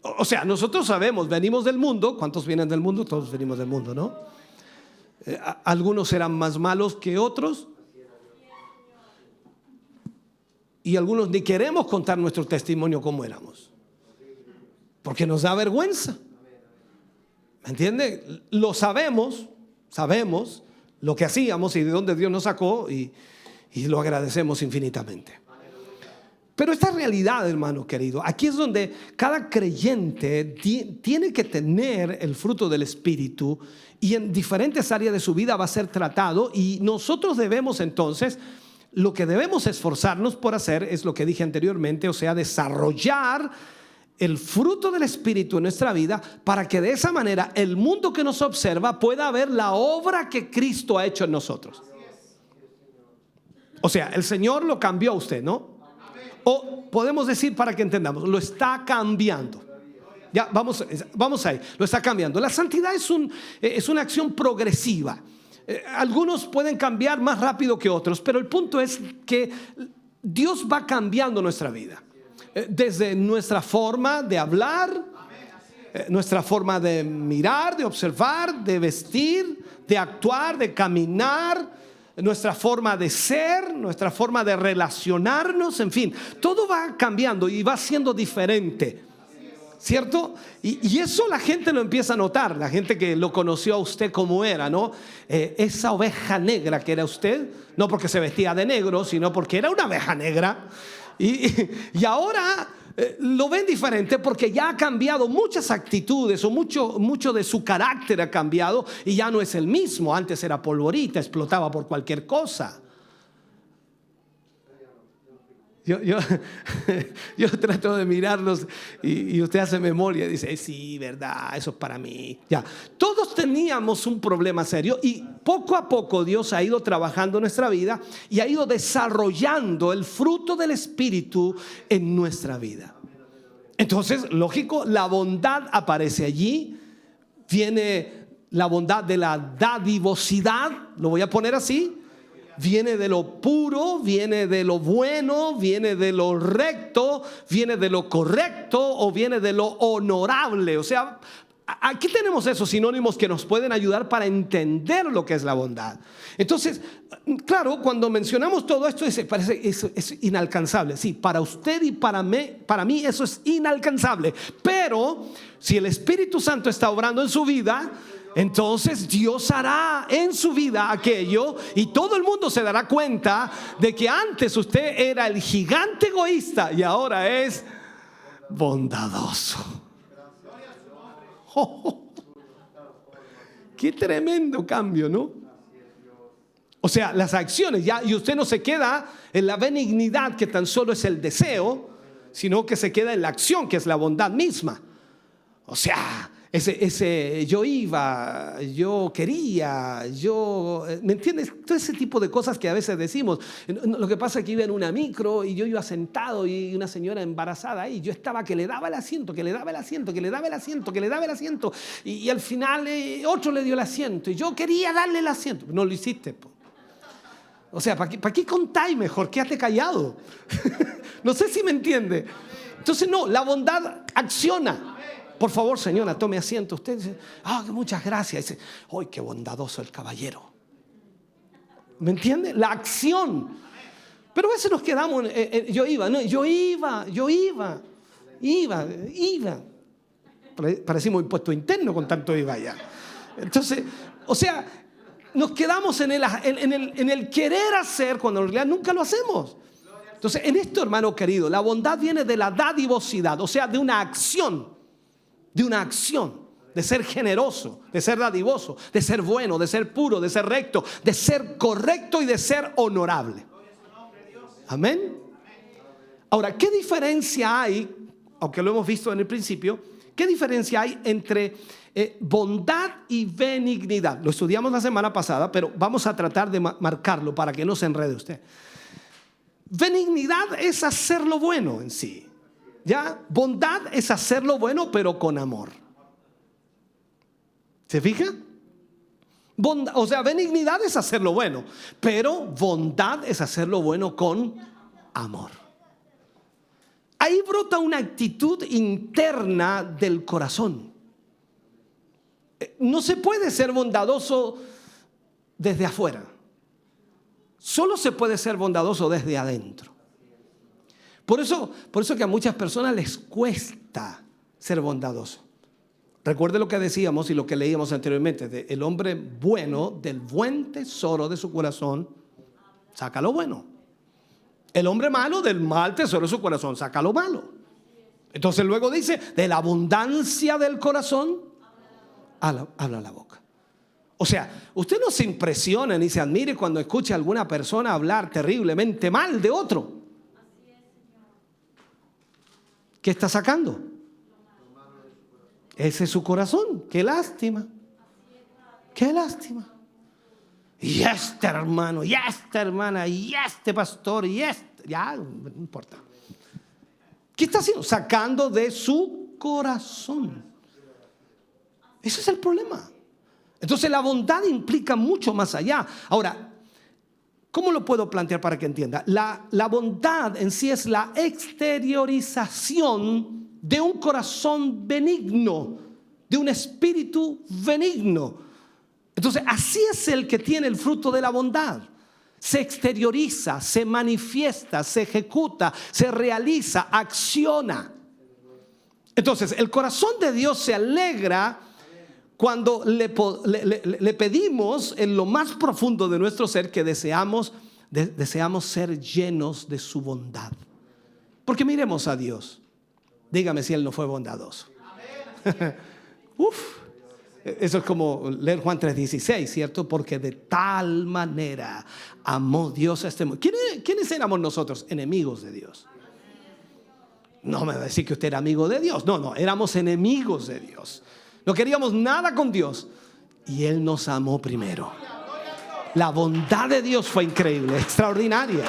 O sea, nosotros sabemos, venimos del mundo. ¿Cuántos vienen del mundo? Todos venimos del mundo, ¿no? Algunos eran más malos que otros. Y algunos ni queremos contar nuestro testimonio como éramos, porque nos da vergüenza. ¿Me entiende? Lo sabemos lo que hacíamos y de dónde Dios nos sacó, y lo agradecemos infinitamente. Pero esta realidad, hermano querido, aquí es donde cada creyente tiene que tener el fruto del Espíritu, y en diferentes áreas de su vida va a ser tratado. Y nosotros debemos entonces, lo que debemos esforzarnos por hacer es lo que dije anteriormente, o sea, desarrollar el fruto del Espíritu en nuestra vida, para que de esa manera el mundo que nos observa pueda ver la obra que Cristo ha hecho en nosotros. O sea, el Señor lo cambió a usted, ¿no? O podemos decir, para que entendamos, lo está cambiando. Ya, vamos ahí, lo está cambiando. La santidad es una acción progresiva. Algunos pueden cambiar más rápido que otros, pero el punto es que Dios va cambiando nuestra vida. Desde nuestra forma de hablar, nuestra forma de mirar, de observar, de vestir, de actuar, de caminar, nuestra forma de ser, nuestra forma de relacionarnos, en fin, todo va cambiando y va siendo diferente, ¿cierto? Y eso la gente lo empieza a notar, la gente que lo conoció a usted como era, ¿no? Esa oveja negra que era usted, no porque se vestía de negro, sino porque era una oveja negra. Y ahora lo ven diferente, porque ya ha cambiado muchas actitudes, o mucho de su carácter ha cambiado, y ya no es el mismo. Antes era polvorita, explotaba por cualquier cosa. Yo trato de mirarlos y usted hace memoria y dice: sí, verdad, eso es para mí. Ya, todos teníamos un problema serio, y poco a poco Dios ha ido trabajando en nuestra vida y ha ido desarrollando el fruto del Espíritu en nuestra vida. Entonces, lógico, la bondad aparece allí. Viene la bondad de la dadivosidad, lo voy a poner así. Viene de lo puro, viene de lo bueno, viene de lo recto, viene de lo correcto, o viene de lo honorable. O sea, aquí tenemos esos sinónimos que nos pueden ayudar para entender lo que es la bondad. Entonces, claro, cuando mencionamos todo esto, parece es inalcanzable. Sí, para usted y para mí eso es inalcanzable. Pero si el Espíritu Santo está obrando en su vida, entonces Dios hará en su vida aquello, y todo el mundo se dará cuenta de que antes usted era el gigante egoísta y ahora es bondadoso. Qué tremendo cambio, ¿no? O sea, las acciones ya, y usted no se queda en la benignidad, que tan solo es el deseo, sino que se queda en la acción, que es la bondad misma. O sea, Yo iba, yo quería, ¿me entiendes? Todo ese tipo de cosas que a veces decimos. Lo que pasa es que iba en una micro y yo iba sentado y una señora embarazada ahí. Yo estaba que le daba el asiento, que le daba el asiento, que le daba el asiento, que le daba el asiento. Y al final otro le dio el asiento y yo quería darle el asiento. No lo hiciste, po. O sea, ¿para qué contáis mejor? Quédate callado. No sé si me entiende. Entonces no, la bondad acciona. Por favor, señora, tome asiento. Usted dice, muchas gracias. Dice, ¡ay, qué bondadoso el caballero! ¿Me entiende? La acción. Pero a veces nos quedamos, yo iba. Parecimos impuesto interno con tanto iba ya. Entonces, o sea, nos quedamos en el querer hacer cuando en realidad nunca lo hacemos. Entonces, en esto, hermano querido, la bondad viene de la dadivosidad, o sea, de una acción. De ser generoso, de ser dadivoso, de ser bueno, de ser puro, de ser recto, de ser correcto y de ser honorable. Amén. Ahora, ¿qué diferencia hay, aunque lo hemos visto en el principio, qué diferencia hay entre bondad y benignidad? Lo estudiamos la semana pasada, pero vamos a tratar de marcarlo para que no se enrede usted. Benignidad es hacer lo bueno en sí. ¿Ya? Bondad es hacer lo bueno, pero con amor. ¿Se fija? O sea, benignidad es hacer lo bueno, pero bondad es hacer lo bueno con amor. Ahí brota una actitud interna del corazón. No se puede ser bondadoso desde afuera. Solo se puede ser bondadoso desde adentro. Por eso que a muchas personas les cuesta ser bondadoso. Recuerde lo que decíamos y lo que leíamos anteriormente. El hombre bueno, del buen tesoro de su corazón, saca lo bueno. El hombre malo, del mal tesoro de su corazón, saca lo malo. Entonces luego dice, de la abundancia del corazón, habla la boca. O sea, usted no se impresiona ni se admire cuando escucha a alguna persona hablar terriblemente mal de otro. ¿Qué está sacando? Ese es su corazón. Qué lástima. Qué lástima. Y este hermano, y esta hermana, y este pastor, y este. Ya, no importa. ¿Qué está haciendo? Sacando de su corazón. Ese es el problema. Entonces la bondad implica mucho más allá. Ahora, ¿cómo lo puedo plantear para que entienda? La bondad en sí es la exteriorización de un corazón benigno, de un espíritu benigno. Entonces, así es el que tiene el fruto de la bondad. Se exterioriza, se manifiesta, se ejecuta, se realiza, acciona. Entonces, el corazón de Dios se alegra cuando le pedimos en lo más profundo de nuestro ser que deseamos ser llenos de su bondad. Porque miremos a Dios. Dígame si Él no fue bondadoso. Uf, eso es como leer Juan 3:16, ¿cierto? Porque de tal manera amó Dios a este mundo. ¿Quiénes éramos nosotros? Enemigos de Dios. No me va a decir que usted era amigo de Dios. No, éramos enemigos de Dios. No queríamos nada con Dios. Y Él nos amó primero. La bondad de Dios fue increíble, extraordinaria.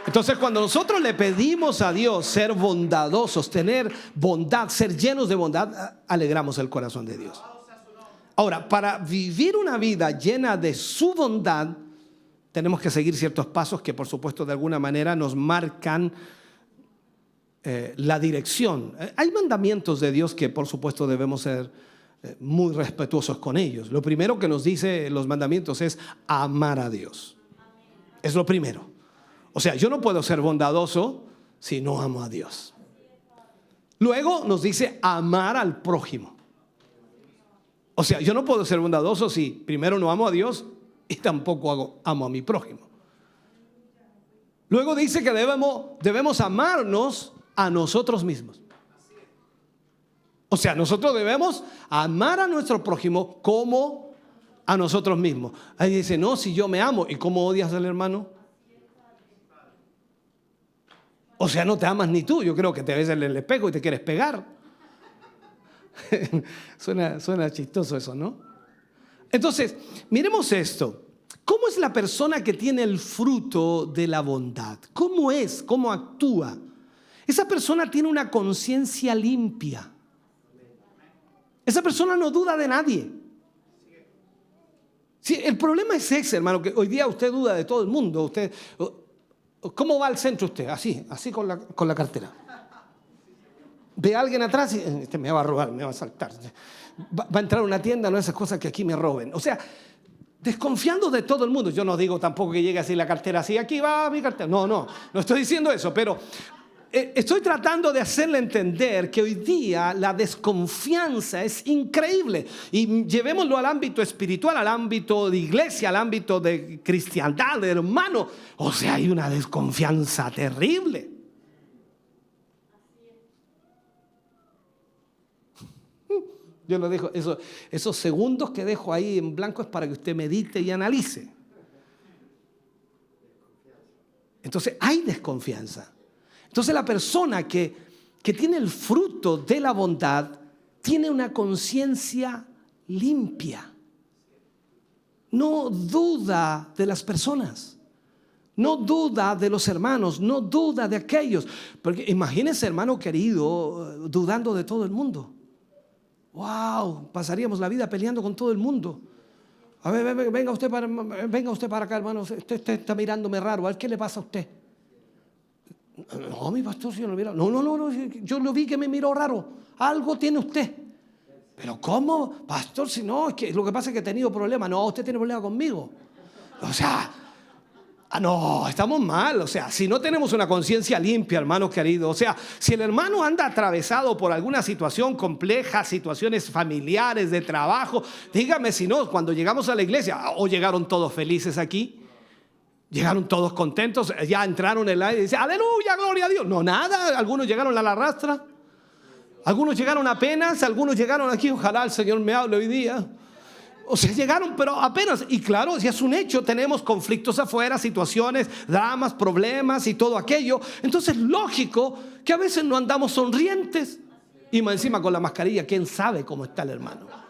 Entonces, cuando nosotros le pedimos a Dios ser bondadosos, tener bondad, ser llenos de bondad, alegramos el corazón de Dios. Ahora, para vivir una vida llena de su bondad, tenemos que seguir ciertos pasos que, por supuesto, de alguna manera nos marcan la dirección. Hay mandamientos de Dios que, por supuesto, debemos ser muy respetuosos con ellos. Lo primero que nos dice los mandamientos es amar a Dios. Es lo primero. O sea, yo no puedo ser bondadoso si no amo a Dios. Luego nos dice amar al prójimo. O sea, yo no puedo ser bondadoso si primero no amo a Dios y tampoco amo a mi prójimo. Luego dice que debemos amarnos a nosotros mismos. O sea, nosotros debemos amar a nuestro prójimo como a nosotros mismos. Ahí dice, no, si yo me amo, ¿y cómo odias al hermano? O sea, no te amas ni tú. Yo creo que te ves en el espejo y te quieres pegar. Suena chistoso eso, ¿no? Entonces, miremos esto. ¿Cómo es la persona que tiene el fruto de la bondad? ¿Cómo es? ¿Cómo actúa? Esa persona tiene una conciencia limpia. Esa persona no duda de nadie. Sí, el problema es ese, hermano, que hoy día usted duda de todo el mundo. Usted, ¿cómo va al centro usted? Así con la cartera. Ve a alguien atrás y este me va a robar, me va a saltar. Va a entrar a una tienda, no esas cosas que aquí me roben. O sea, desconfiando de todo el mundo. Yo no digo tampoco que llegue así la cartera, así, aquí va mi cartera. No estoy diciendo eso, pero estoy tratando de hacerle entender que hoy día la desconfianza es increíble. Y llevémoslo al ámbito espiritual, al ámbito de iglesia, al ámbito de cristiandad, de hermano. O sea, hay una desconfianza terrible. Yo lo dejo, esos segundos que dejo ahí en blanco es para que usted medite y analice. Entonces hay desconfianza. Entonces la persona que tiene el fruto de la bondad tiene una conciencia limpia. No duda de las personas. No duda de los hermanos. No duda de aquellos. Porque imagínese, hermano querido, dudando de todo el mundo. Wow, pasaríamos la vida peleando con todo el mundo. A ver, venga usted para acá, hermano. Usted está mirándome raro. A ver, ¿qué le pasa a usted? No, mi pastor, si yo no lo miro. No, yo lo vi que me miró raro. Algo tiene usted. Pero ¿cómo? Pastor, si no, es que lo que pasa es que he tenido problemas. No, usted tiene problemas conmigo. O sea, no, estamos mal. O sea, si no tenemos una conciencia limpia, hermanos queridos. O sea, si el hermano anda atravesado por alguna situación compleja, situaciones familiares, de trabajo, dígame si no, cuando llegamos a la iglesia, o llegaron todos felices aquí. Llegaron todos contentos, ya entraron en el aire y dicen, aleluya, gloria a Dios. No, nada, algunos llegaron a la rastra, algunos llegaron apenas, algunos llegaron aquí, ojalá el Señor me hable hoy día. O sea, llegaron, pero apenas. Y claro, si es un hecho, tenemos conflictos afuera, situaciones, dramas, problemas y todo aquello. Entonces, lógico que a veces no andamos sonrientes. Y más encima con la mascarilla, ¿quién sabe cómo está el hermano?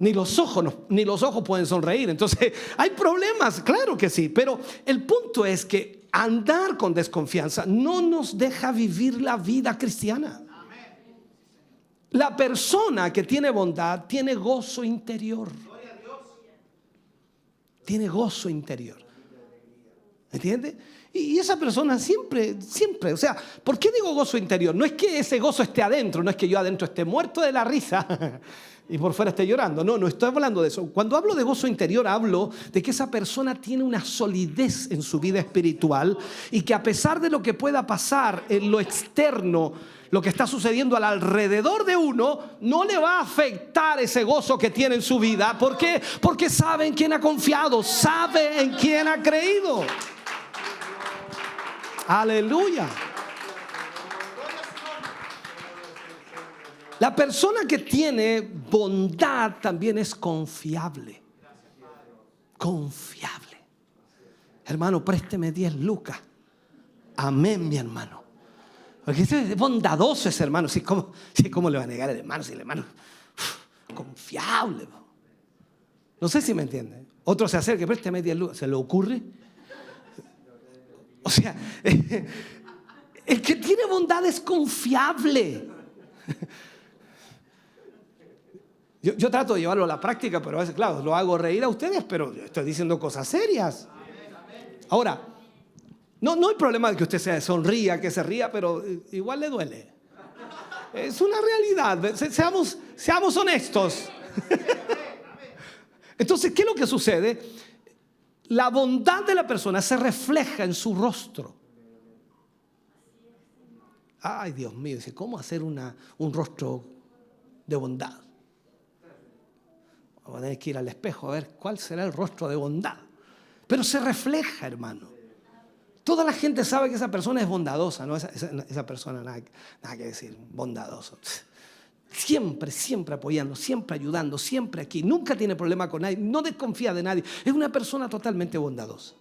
Ni los ojos pueden sonreír. Entonces, hay problemas, claro que sí. Pero el punto es que andar con desconfianza no nos deja vivir la vida cristiana. La persona que tiene bondad tiene gozo interior. Tiene gozo interior. ¿Entiende? Y esa persona siempre, o sea, ¿por qué digo gozo interior? No es que ese gozo esté adentro, no es que yo adentro esté muerto de la risa y por fuera esté llorando. No estoy hablando de eso. Cuando hablo de gozo interior, hablo de que esa persona tiene una solidez en su vida espiritual y que a pesar de lo que pueda pasar en lo externo, lo que está sucediendo al alrededor de uno, no le va a afectar ese gozo que tiene en su vida. ¿Por qué? Porque sabe en quién ha confiado, sabe en quién ha creído. Aleluya. La persona que tiene bondad también es confiable. Confiable. Hermano, présteme 10 lucas. Amén, mi hermano. Porque es bondadoso ese hermano. ¿Cómo le va a negar al hermano? Si el hermano confiable. No sé si me entiende. Otro se acerca, présteme 10 lucas. ¿Se le ocurre? O sea, el que tiene bondad es confiable. Yo trato de llevarlo a la práctica, pero a veces, claro, lo hago reír a ustedes, pero estoy diciendo cosas serias. Ahora, no hay problema de que usted se sonría, que se ría, pero igual le duele. Es una realidad. Seamos honestos. Entonces, ¿qué es lo que sucede? La bondad de la persona se refleja en su rostro. Ay, Dios mío, ¿cómo hacer un rostro de bondad? Vamos a tener que ir al espejo a ver cuál será el rostro de bondad. Pero se refleja, hermano. Toda la gente sabe que esa persona es bondadosa, ¿no? Esa persona, nada que decir, bondadoso. Siempre apoyando, siempre ayudando, siempre aquí. Nunca tiene problema con nadie, no desconfía de nadie. Es una persona totalmente bondadosa.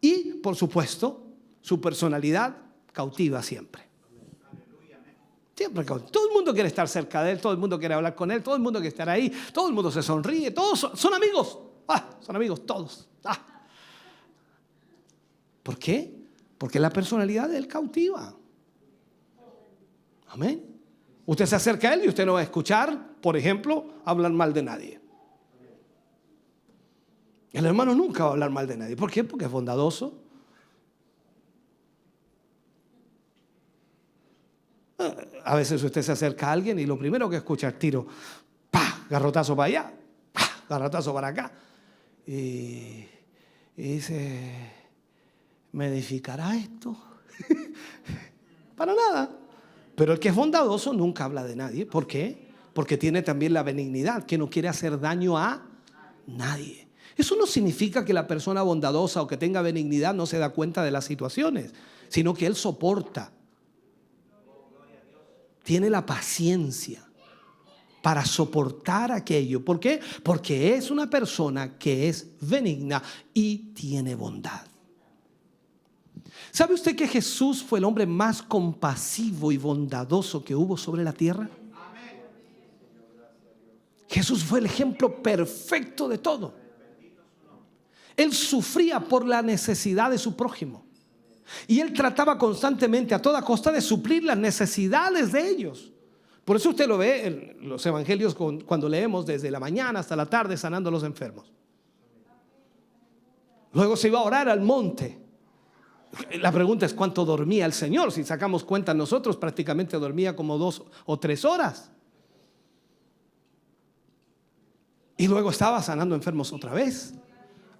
Y, por supuesto, su personalidad cautiva siempre. Siempre cautiva. Todo el mundo quiere estar cerca de él, todo el mundo quiere hablar con él, todo el mundo quiere estar ahí, todo el mundo se sonríe, todos son amigos. Son amigos todos. ¿Por qué? Porque la personalidad de él cautiva. Amén. Usted se acerca a él y usted no va a escuchar, por ejemplo, hablar mal de nadie. El hermano nunca va a hablar mal de nadie. ¿Por qué? Porque es bondadoso. A veces usted se acerca a alguien y lo primero que escucha es tiro, ¡pah! Garrotazo para allá, ¡pah! Garrotazo para acá. Y dice, ¿me edificará esto? Para nada. Pero el que es bondadoso nunca habla de nadie. ¿Por qué? Porque tiene también la benignidad, que no quiere hacer daño a nadie. Eso no significa que la persona bondadosa o que tenga benignidad no se da cuenta de las situaciones, sino que él soporta. Tiene la paciencia para soportar aquello. ¿Por qué? Porque es una persona que es benigna y tiene bondad. ¿Sabe usted que Jesús fue el hombre más compasivo y bondadoso que hubo sobre la tierra? Jesús fue el ejemplo perfecto de todo. Él sufría por la necesidad de su prójimo. Y él trataba constantemente, a toda costa, de suplir las necesidades de ellos. Por eso usted lo ve en los evangelios cuando leemos desde la mañana hasta la tarde sanando a los enfermos. Luego se iba a orar al monte. La pregunta es ¿cuánto dormía el Señor? Si sacamos cuenta nosotros, prácticamente dormía como 2 o 3 horas. Y luego estaba sanando enfermos otra vez,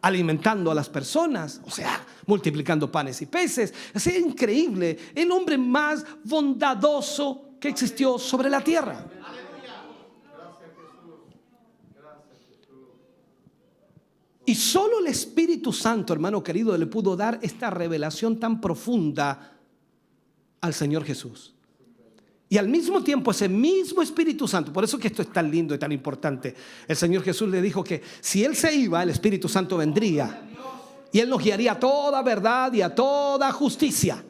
alimentando a las personas, o sea, multiplicando panes y peces. Es increíble, el hombre más bondadoso que existió sobre la tierra. Y solo el Espíritu Santo, hermano querido, le pudo dar esta revelación tan profunda al Señor Jesús. Y al mismo tiempo ese mismo Espíritu Santo, por eso que esto es tan lindo y tan importante, el Señor Jesús le dijo que si Él se iba, el Espíritu Santo vendría y Él nos guiaría a toda verdad y a toda justicia.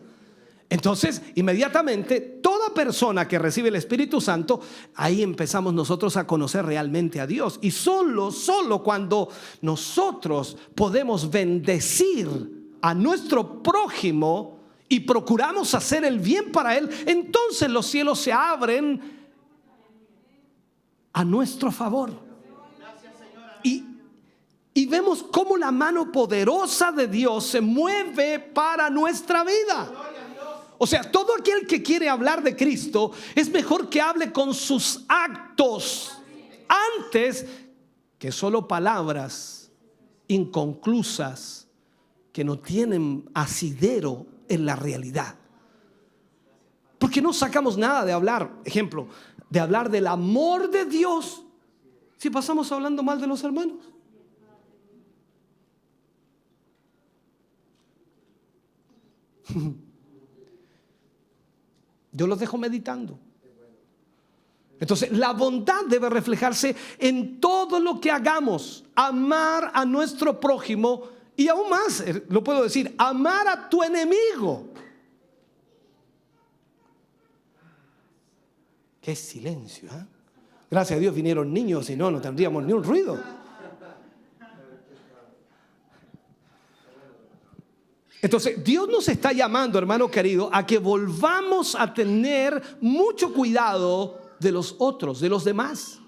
Entonces, inmediatamente, toda persona que recibe el Espíritu Santo, ahí empezamos nosotros a conocer realmente a Dios. Y solo cuando nosotros podemos bendecir a nuestro prójimo y procuramos hacer el bien para él, entonces los cielos se abren a nuestro favor. Y vemos cómo la mano poderosa de Dios se mueve para nuestra vida. O sea, todo aquel que quiere hablar de Cristo es mejor que hable con sus actos antes que solo palabras inconclusas que no tienen asidero en la realidad. Porque no sacamos nada de hablar, ejemplo, de hablar del amor de Dios si pasamos hablando mal de los hermanos. Yo los dejo meditando. Entonces, la bondad debe reflejarse en todo lo que hagamos. Amar a nuestro prójimo y aún más, lo puedo decir, amar a tu enemigo. Qué silencio, ¿eh? Gracias a Dios vinieron niños, si no, no tendríamos ni un ruido. Entonces, Dios nos está llamando, hermano querido, a que volvamos a tener mucho cuidado de los otros, de los demás.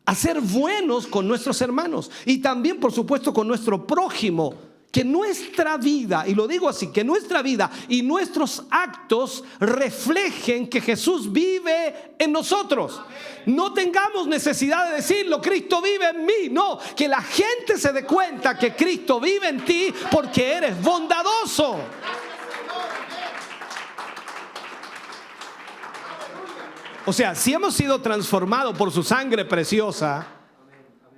A ser buenos con nuestros hermanos y también, por supuesto, con nuestro prójimo. Que nuestra vida, y lo digo así, que nuestra vida y nuestros actos reflejen que Jesús vive en nosotros. No tengamos necesidad de decirlo, Cristo vive en mí. No, que la gente se dé cuenta que Cristo vive en ti porque eres bondadoso. O sea, si hemos sido transformados por su sangre preciosa,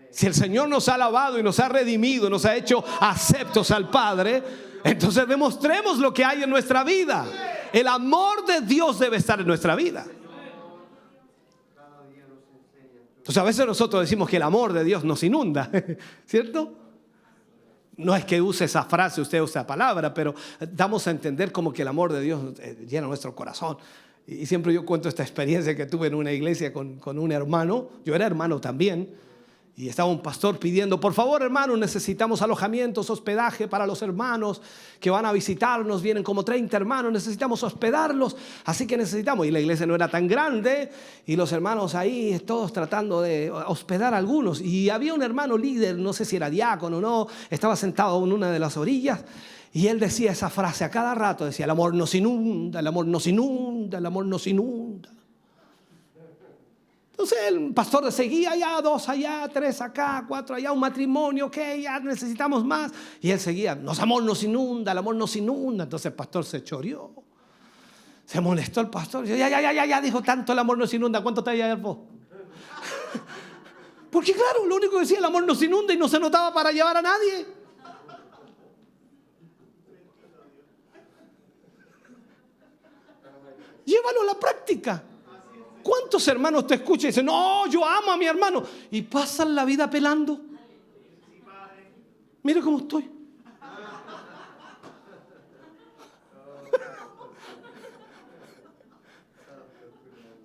si el Señor nos ha lavado y nos ha redimido, nos ha hecho aceptos al Padre, entonces demostremos lo que hay en nuestra vida. El amor de Dios debe estar en nuestra vida. Entonces a veces nosotros decimos que el amor de Dios nos inunda, ¿cierto? No es que use esa frase, usted usa la palabra, pero damos a entender como que el amor de Dios llena nuestro corazón. Y siempre yo cuento esta experiencia que tuve en una iglesia con un hermano. Yo era hermano también. Y estaba un pastor pidiendo, por favor, hermanos, necesitamos alojamientos, hospedaje para los hermanos que van a visitarnos. Vienen como 30 hermanos, necesitamos hospedarlos, así que necesitamos. Y la iglesia no era tan grande y los hermanos ahí todos tratando de hospedar a algunos. Y había un hermano líder, no sé si era diácono o no, estaba sentado en una de las orillas y él decía esa frase a cada rato, decía, el amor nos inunda, el amor nos inunda, el amor nos inunda. Entonces el pastor seguía allá, 2 allá, 3 acá, 4 allá, un matrimonio, que ya necesitamos más. Y él seguía, el amor nos inunda, el amor nos inunda. Entonces el pastor se choreó. Se molestó el pastor. Ya, dijo tanto el amor nos inunda. ¿Cuánto te llevas vos? Porque claro, lo único que decía el amor nos inunda y no se notaba para llevar a nadie. Llévalo a la práctica. ¿Cuántos hermanos te escuchan y dicen, no, yo amo a mi hermano? Y pasan la vida pelando. Mira cómo estoy.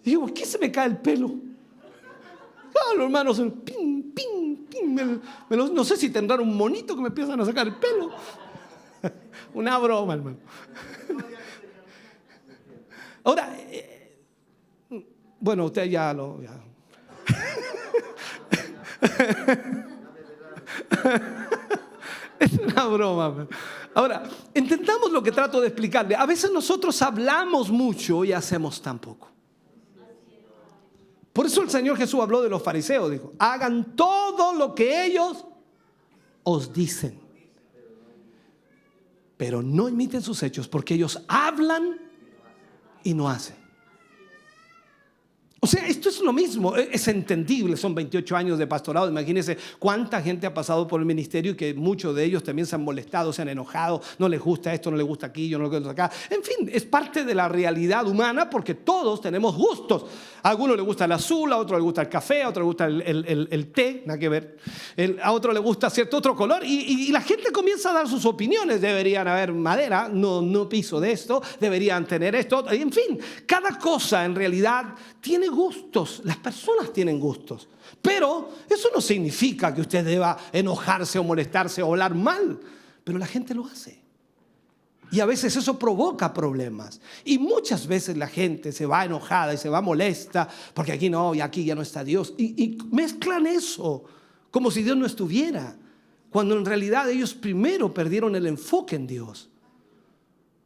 Y digo, ¿por qué se me cae el pelo? Ah, los hermanos, ping, ping, ping. No sé si tendrán un monito que me empiezan a sacar el pelo. Una broma, hermano. Ahora, bueno, usted ya lo... Es una broma. Ahora, entendamos lo que trato de explicarle. A veces nosotros hablamos mucho y hacemos tan poco. Por eso el Señor Jesús habló de los fariseos. Dijo, hagan todo lo que ellos os dicen, pero no imiten sus hechos, porque ellos hablan y no hacen. O sea, esto es lo mismo, es entendible, son 28 años de pastorado, imagínense cuánta gente ha pasado por el ministerio y que muchos de ellos también se han molestado, se han enojado, no les gusta esto, no les gusta aquello, no les gusta acá. En fin, es parte de la realidad humana porque todos tenemos gustos. A algunos les gusta el azul, a otros les gusta el café, a otros les gusta el té, nada que ver. A otros les gusta cierto otro color y la gente comienza a dar sus opiniones. Deberían haber madera, no piso de esto, deberían tener esto. En fin, cada cosa en realidad tiene gustos, las personas tienen gustos, pero eso no significa que usted deba enojarse o molestarse o hablar mal, pero la gente lo hace y a veces eso provoca problemas y muchas veces la gente se va enojada y se va molesta porque aquí no y aquí ya no está Dios y mezclan eso como si Dios no estuviera, cuando en realidad ellos primero perdieron el enfoque en Dios.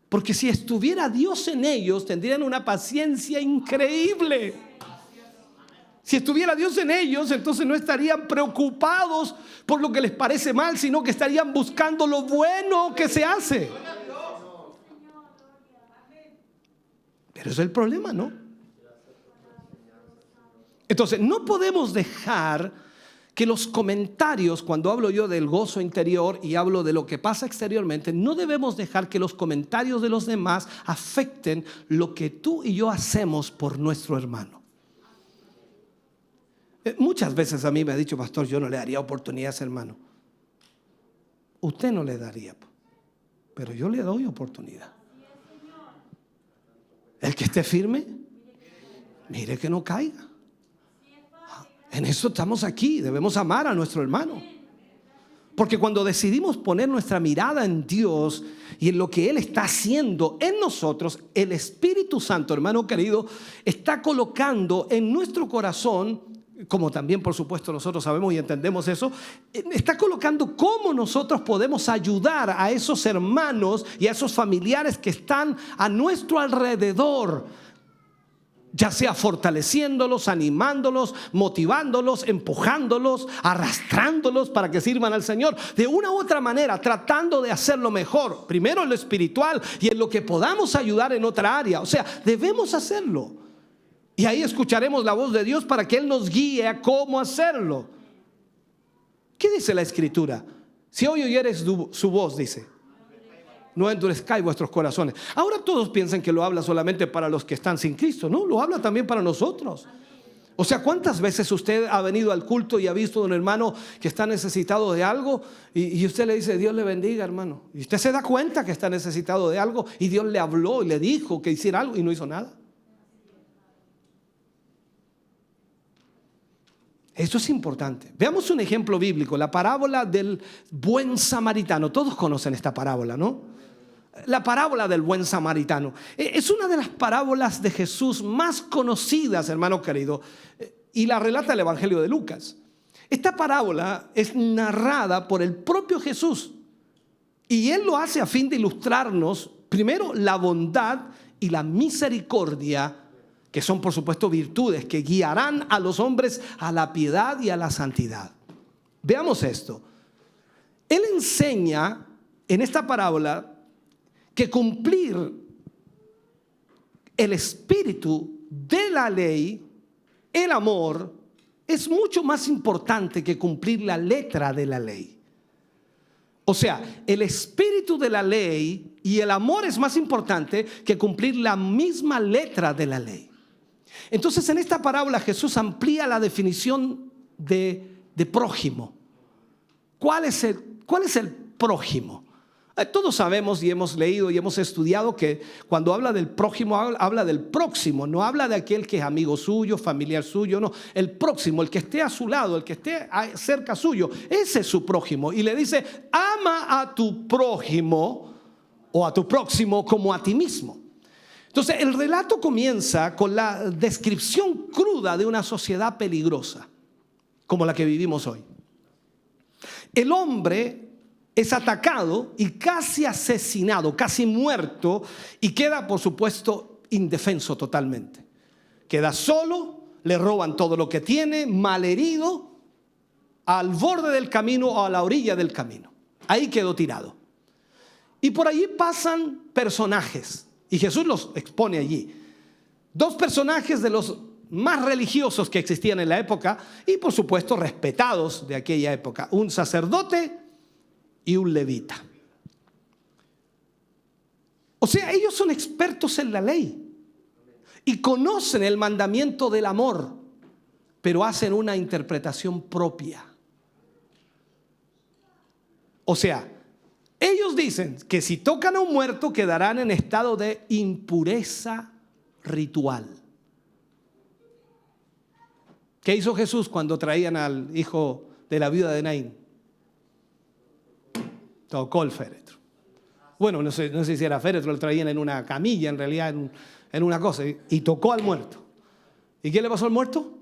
Porque si estuviera Dios en ellos, tendrían una paciencia increíble. Si estuviera Dios en ellos, entonces no estarían preocupados por lo que les parece mal, sino que estarían buscando lo bueno que se hace. Pero ese es el problema, ¿no? Entonces, no podemos dejar que los comentarios, cuando hablo yo del gozo interior y hablo de lo que pasa exteriormente, no debemos dejar que los comentarios de los demás afecten lo que tú y yo hacemos por nuestro hermano. Muchas veces a mí me ha dicho, pastor, yo no le daría oportunidad a ese hermano. Usted no le daría, pero yo le doy oportunidad. El que esté firme, mire que no caiga. En eso estamos aquí, debemos amar a nuestro hermano. Porque cuando decidimos poner nuestra mirada en Dios y en lo que Él está haciendo en nosotros, el Espíritu Santo, hermano querido, está colocando en nuestro corazón, como también por supuesto nosotros sabemos y entendemos eso, está colocando cómo nosotros podemos ayudar a esos hermanos y a esos familiares que están a nuestro alrededor, ya sea fortaleciéndolos, animándolos, motivándolos, empujándolos, arrastrándolos para que sirvan al Señor. De una u otra manera, tratando de hacerlo mejor. Primero en lo espiritual y en lo que podamos ayudar en otra área. O sea, debemos hacerlo. Y ahí escucharemos la voz de Dios para que Él nos guíe a cómo hacerlo. ¿Qué dice la Escritura? Si hoy oyeres su voz, dice, no endurezcáis vuestros corazones. Ahora todos piensan que lo habla solamente para los que están sin Cristo. No, lo habla también para nosotros. O sea, ¿cuántas veces usted ha venido al culto y ha visto a un hermano que está necesitado de algo y usted le dice, Dios le bendiga, hermano? Y usted se da cuenta que está necesitado de algo y Dios le habló y le dijo que hiciera algo y no hizo nada. Eso es importante. Veamos un ejemplo bíblico, la parábola del buen samaritano. Todos conocen esta parábola, ¿no? La parábola del buen samaritano es una de las parábolas de Jesús más conocidas, hermano querido, y la relata el Evangelio de Lucas. Esta parábola es narrada por el propio Jesús y él lo hace a fin de ilustrarnos primero la bondad y la misericordia, que son por supuesto virtudes que guiarán a los hombres a la piedad y a la santidad. Veamos esto. Él enseña en esta parábola que cumplir el espíritu de la ley, el amor, es mucho más importante que cumplir la letra de la ley. O sea, el espíritu de la ley y el amor es más importante que cumplir la misma letra de la ley. Entonces, en esta parábola Jesús amplía la definición de prójimo. ¿Cuál es el prójimo? Todos sabemos y hemos leído y hemos estudiado que cuando habla del prójimo, habla del próximo, no habla de aquel que es amigo suyo, familiar suyo, no. El próximo, el que esté a su lado, el que esté cerca suyo, ese es su prójimo. Y le dice, ama a tu prójimo o a tu próximo como a ti mismo. Entonces, el relato comienza con la descripción cruda de una sociedad peligrosa, como la que vivimos hoy. El hombre es atacado y casi asesinado, casi muerto, y queda, por supuesto, indefenso totalmente. Queda solo, le roban todo lo que tiene, malherido, al borde del camino o a la orilla del camino. Ahí quedó tirado. Y por allí pasan personajes, y Jesús los expone allí. Dos personajes de los más religiosos que existían en la época y, por supuesto, respetados de aquella época. Un sacerdote y un levita. O sea, ellos son expertos en la ley y conocen el mandamiento del amor, pero hacen una interpretación propia. O sea, ellos dicen que si tocan a un muerto quedarán en estado de impureza ritual. ¿Qué hizo Jesús cuando traían al hijo de la viuda de Naín? Tocó el féretro. Bueno, no sé si era féretro, lo traían en una camilla, en realidad en una cosa, y tocó al muerto. ¿Y qué le pasó al muerto?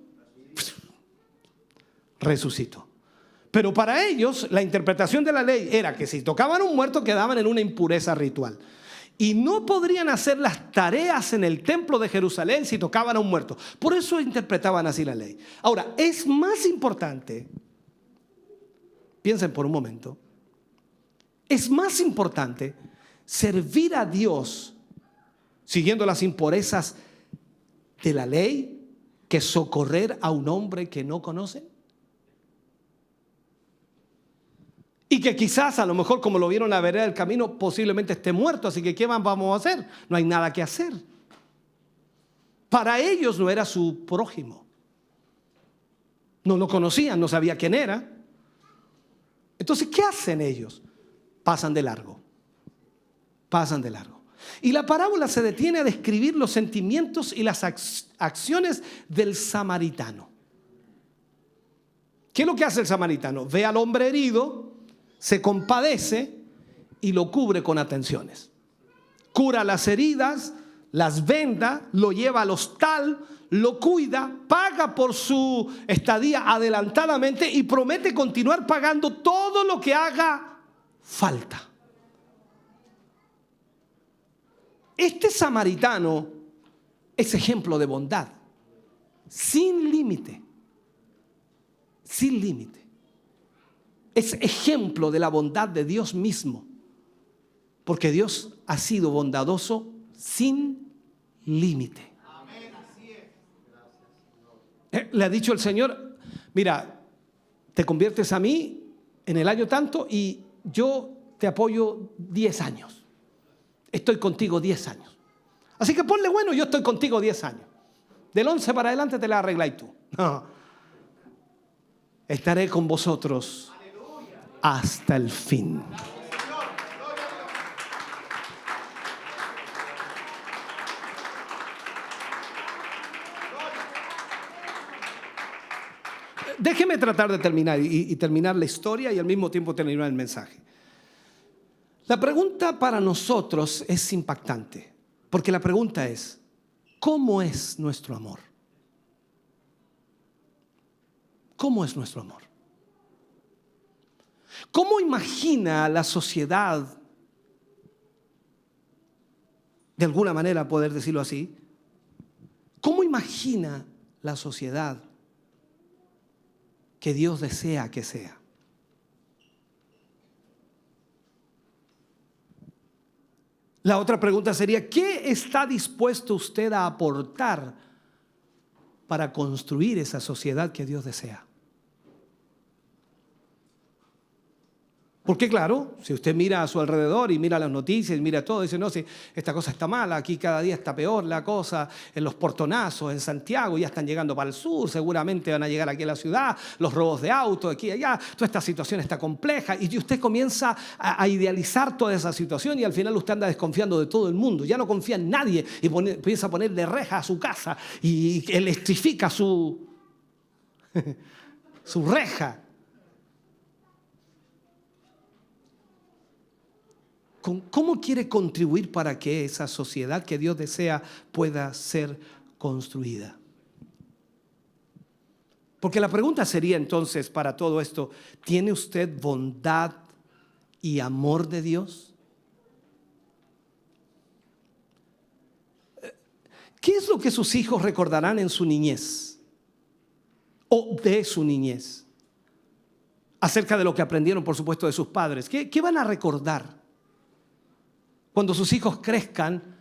Resucitó. Pero para ellos la interpretación de la ley era que si tocaban a un muerto quedaban en una impureza ritual. Y no podrían hacer las tareas en el templo de Jerusalén si tocaban a un muerto. Por eso interpretaban así la ley. Ahora, es más importante, piensen por un momento, es más importante servir a Dios siguiendo las impurezas de la ley que socorrer a un hombre que no conocen. Y que quizás a lo mejor como lo vieron a ver el camino posiblemente esté muerto. Así que ¿qué vamos a hacer? No hay nada que hacer. Para ellos no era su prójimo. No lo conocían, no sabía quién era. Entonces, ¿qué hacen ellos? Pasan de largo. Pasan de largo. Y la parábola se detiene a describir los sentimientos y las acciones del samaritano. ¿Qué es lo que hace el samaritano? Ve al hombre herido, se compadece y lo cubre con atenciones. Cura las heridas, las venda, lo lleva al hostal, lo cuida, paga por su estadía adelantadamente y promete continuar pagando todo lo que haga falta. Este samaritano es ejemplo de bondad, sin límite, sin límite. Es ejemplo de la bondad de Dios mismo, porque Dios ha sido bondadoso sin límite. Le ha dicho el Señor, mira, te conviertes a mí en el año tanto y yo te apoyo 10 años. Estoy contigo 10 años. Así que ponle bueno, yo estoy contigo 10 años. Del 11 para adelante te la arregláis tú. No. Estaré con vosotros hasta el fin. Déjeme tratar de terminar y terminar la historia y al mismo tiempo terminar el mensaje. La pregunta para nosotros es impactante, porque la pregunta es, ¿cómo es nuestro amor? ¿Cómo es nuestro amor? ¿Cómo imagina la sociedad, de alguna manera poder decirlo así? ¿Cómo imagina la sociedad que Dios desea que sea? La otra pregunta sería, ¿qué está dispuesto usted a aportar para construir esa sociedad que Dios desea? Porque claro, si usted mira a su alrededor y mira las noticias y mira todo, dice, no, si esta cosa está mala, aquí cada día está peor la cosa, en los portonazos, en Santiago, ya están llegando para el sur, seguramente van a llegar aquí a la ciudad, los robos de autos, aquí y allá, toda esta situación está compleja y usted comienza a idealizar toda esa situación y al final usted anda desconfiando de todo el mundo, ya no confía en nadie y empieza a ponerle reja a su casa y electrifica su reja. ¿Cómo quiere contribuir para que esa sociedad que Dios desea pueda ser construida? Porque la pregunta sería entonces para todo esto, ¿tiene usted bondad y amor de Dios? ¿Qué es lo que sus hijos recordarán en su niñez o de su niñez? Acerca de lo que aprendieron, por supuesto, de sus padres. ¿Qué van a recordar? Cuando sus hijos crezcan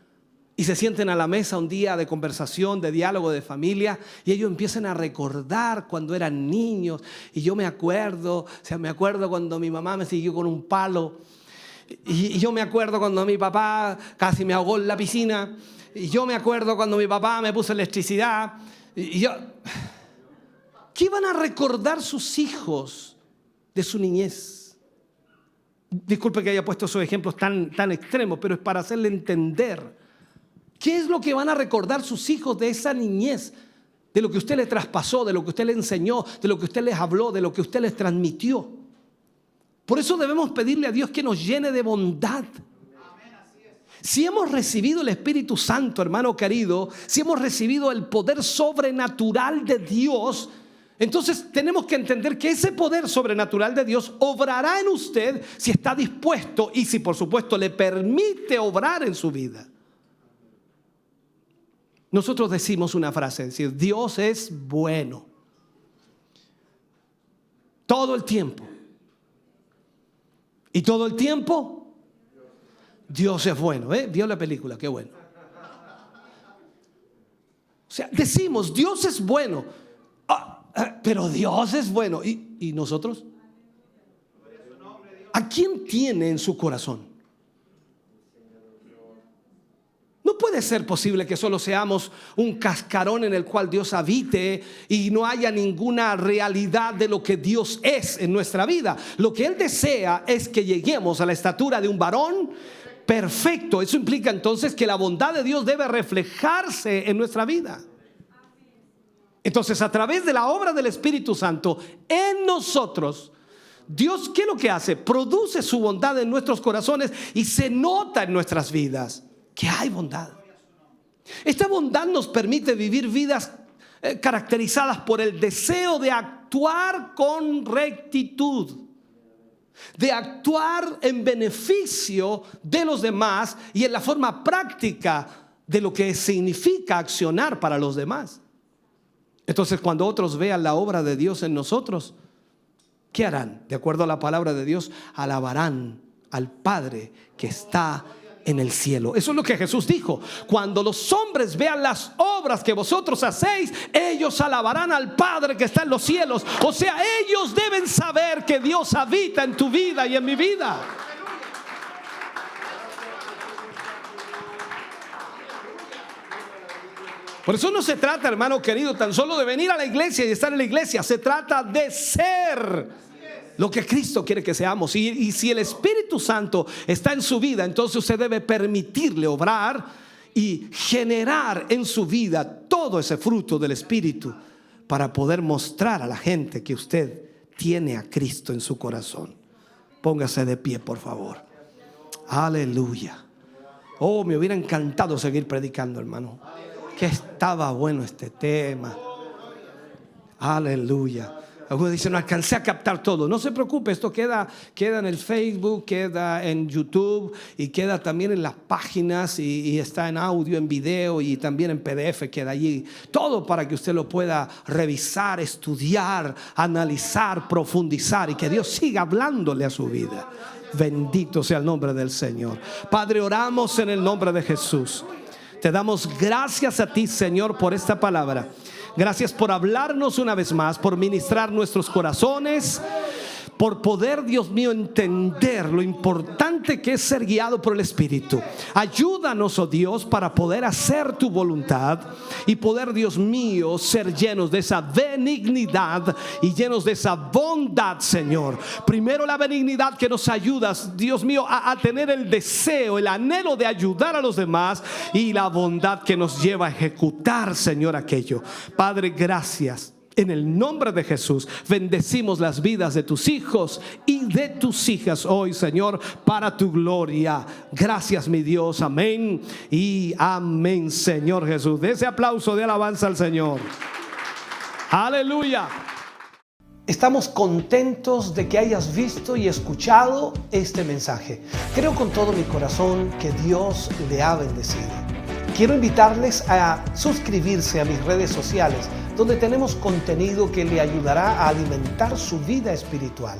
y se sienten a la mesa un día de conversación, de diálogo, de familia, y ellos empiezan a recordar cuando eran niños. Y yo me acuerdo cuando mi mamá me siguió con un palo. Y yo me acuerdo cuando mi papá casi me ahogó en la piscina. Y yo me acuerdo cuando mi papá me puso electricidad. ¿Qué van a recordar sus hijos de su niñez? Disculpe que haya puesto esos ejemplos tan extremos, pero es para hacerle entender qué es lo que van a recordar sus hijos de esa niñez, de lo que usted le traspasó, de lo que usted le enseñó, de lo que usted les habló, de lo que usted les transmitió. Por eso debemos pedirle a Dios que nos llene de bondad. Si hemos recibido el Espíritu Santo, hermano querido, si hemos recibido el poder sobrenatural de Dios, entonces tenemos que entender que ese poder sobrenatural de Dios obrará en usted si está dispuesto y si por supuesto le permite obrar en su vida. Nosotros decimos una frase, es decir, Dios es bueno. Todo el tiempo. Y todo el tiempo, Dios es bueno. ¿Vio la película? Qué bueno. O sea, decimos, Dios es bueno. Pero Dios es bueno. ¿Y nosotros? ¿A quién tiene en su corazón? No puede ser posible que solo seamos un cascarón en el cual Dios habite y no haya ninguna realidad de lo que Dios es en nuestra vida. Lo que Él desea es que lleguemos a la estatura de un varón perfecto. Eso implica entonces que la bondad de Dios debe reflejarse en nuestra vida. Entonces, a través de la obra del Espíritu Santo en nosotros, Dios, ¿qué es lo que hace? Produce su bondad en nuestros corazones y se nota en nuestras vidas que hay bondad. Esta bondad nos permite vivir vidas caracterizadas por el deseo de actuar con rectitud, de actuar en beneficio de los demás y en la forma práctica de lo que significa accionar para los demás. Entonces, cuando otros vean la obra de Dios en nosotros, ¿qué harán? De acuerdo a la palabra de Dios, alabarán al Padre que está en el cielo. Eso es lo que Jesús dijo. Cuando los hombres vean las obras que vosotros hacéis, ellos alabarán al Padre que está en los cielos. O sea, ellos deben saber que Dios habita en tu vida y en mi vida. Por eso no se trata, hermano querido, tan solo de venir a la iglesia y estar en la iglesia. Se trata de ser lo que Cristo quiere que seamos. Y si el Espíritu Santo está en su vida, entonces usted debe permitirle obrar y generar en su vida todo ese fruto del Espíritu para poder mostrar a la gente que usted tiene a Cristo en su corazón. Póngase de pie, por favor. Aleluya. Oh, me hubiera encantado seguir predicando, hermano. Que estaba bueno este tema. Aleluya. Algunos dicen, no alcancé a captar todo. No se preocupe, esto queda en el Facebook, queda en YouTube y queda también en las páginas y está en audio, en video y también en PDF, queda allí. Todo para que usted lo pueda revisar, estudiar, analizar, profundizar y que Dios siga hablándole a su vida. Bendito sea el nombre del Señor. Padre, oramos en el nombre de Jesús. Te damos gracias a ti, Señor, por esta palabra. Gracias por hablarnos una vez más, por ministrar nuestros corazones, por poder, Dios mío, entender lo importante que es ser guiado por el Espíritu. Ayúdanos, oh Dios, para poder hacer tu voluntad y poder, Dios mío, ser llenos de esa benignidad y llenos de esa bondad, Señor. Primero la benignidad que nos ayuda, Dios mío, a tener el deseo, el anhelo de ayudar a los demás, y la bondad que nos lleva a ejecutar, Señor, aquello. Padre, gracias. En el nombre de Jesús bendecimos las vidas de tus hijos y de tus hijas hoy, Señor, para tu gloria. Gracias, mi Dios. Amén y amén, Señor Jesús. De ese aplauso de alabanza al Señor. Aleluya. Estamos contentos de que hayas visto y escuchado este mensaje. Creo con todo mi corazón que Dios le ha bendecido. Quiero invitarles a suscribirse a mis redes sociales, donde tenemos contenido que le ayudará a alimentar su vida espiritual.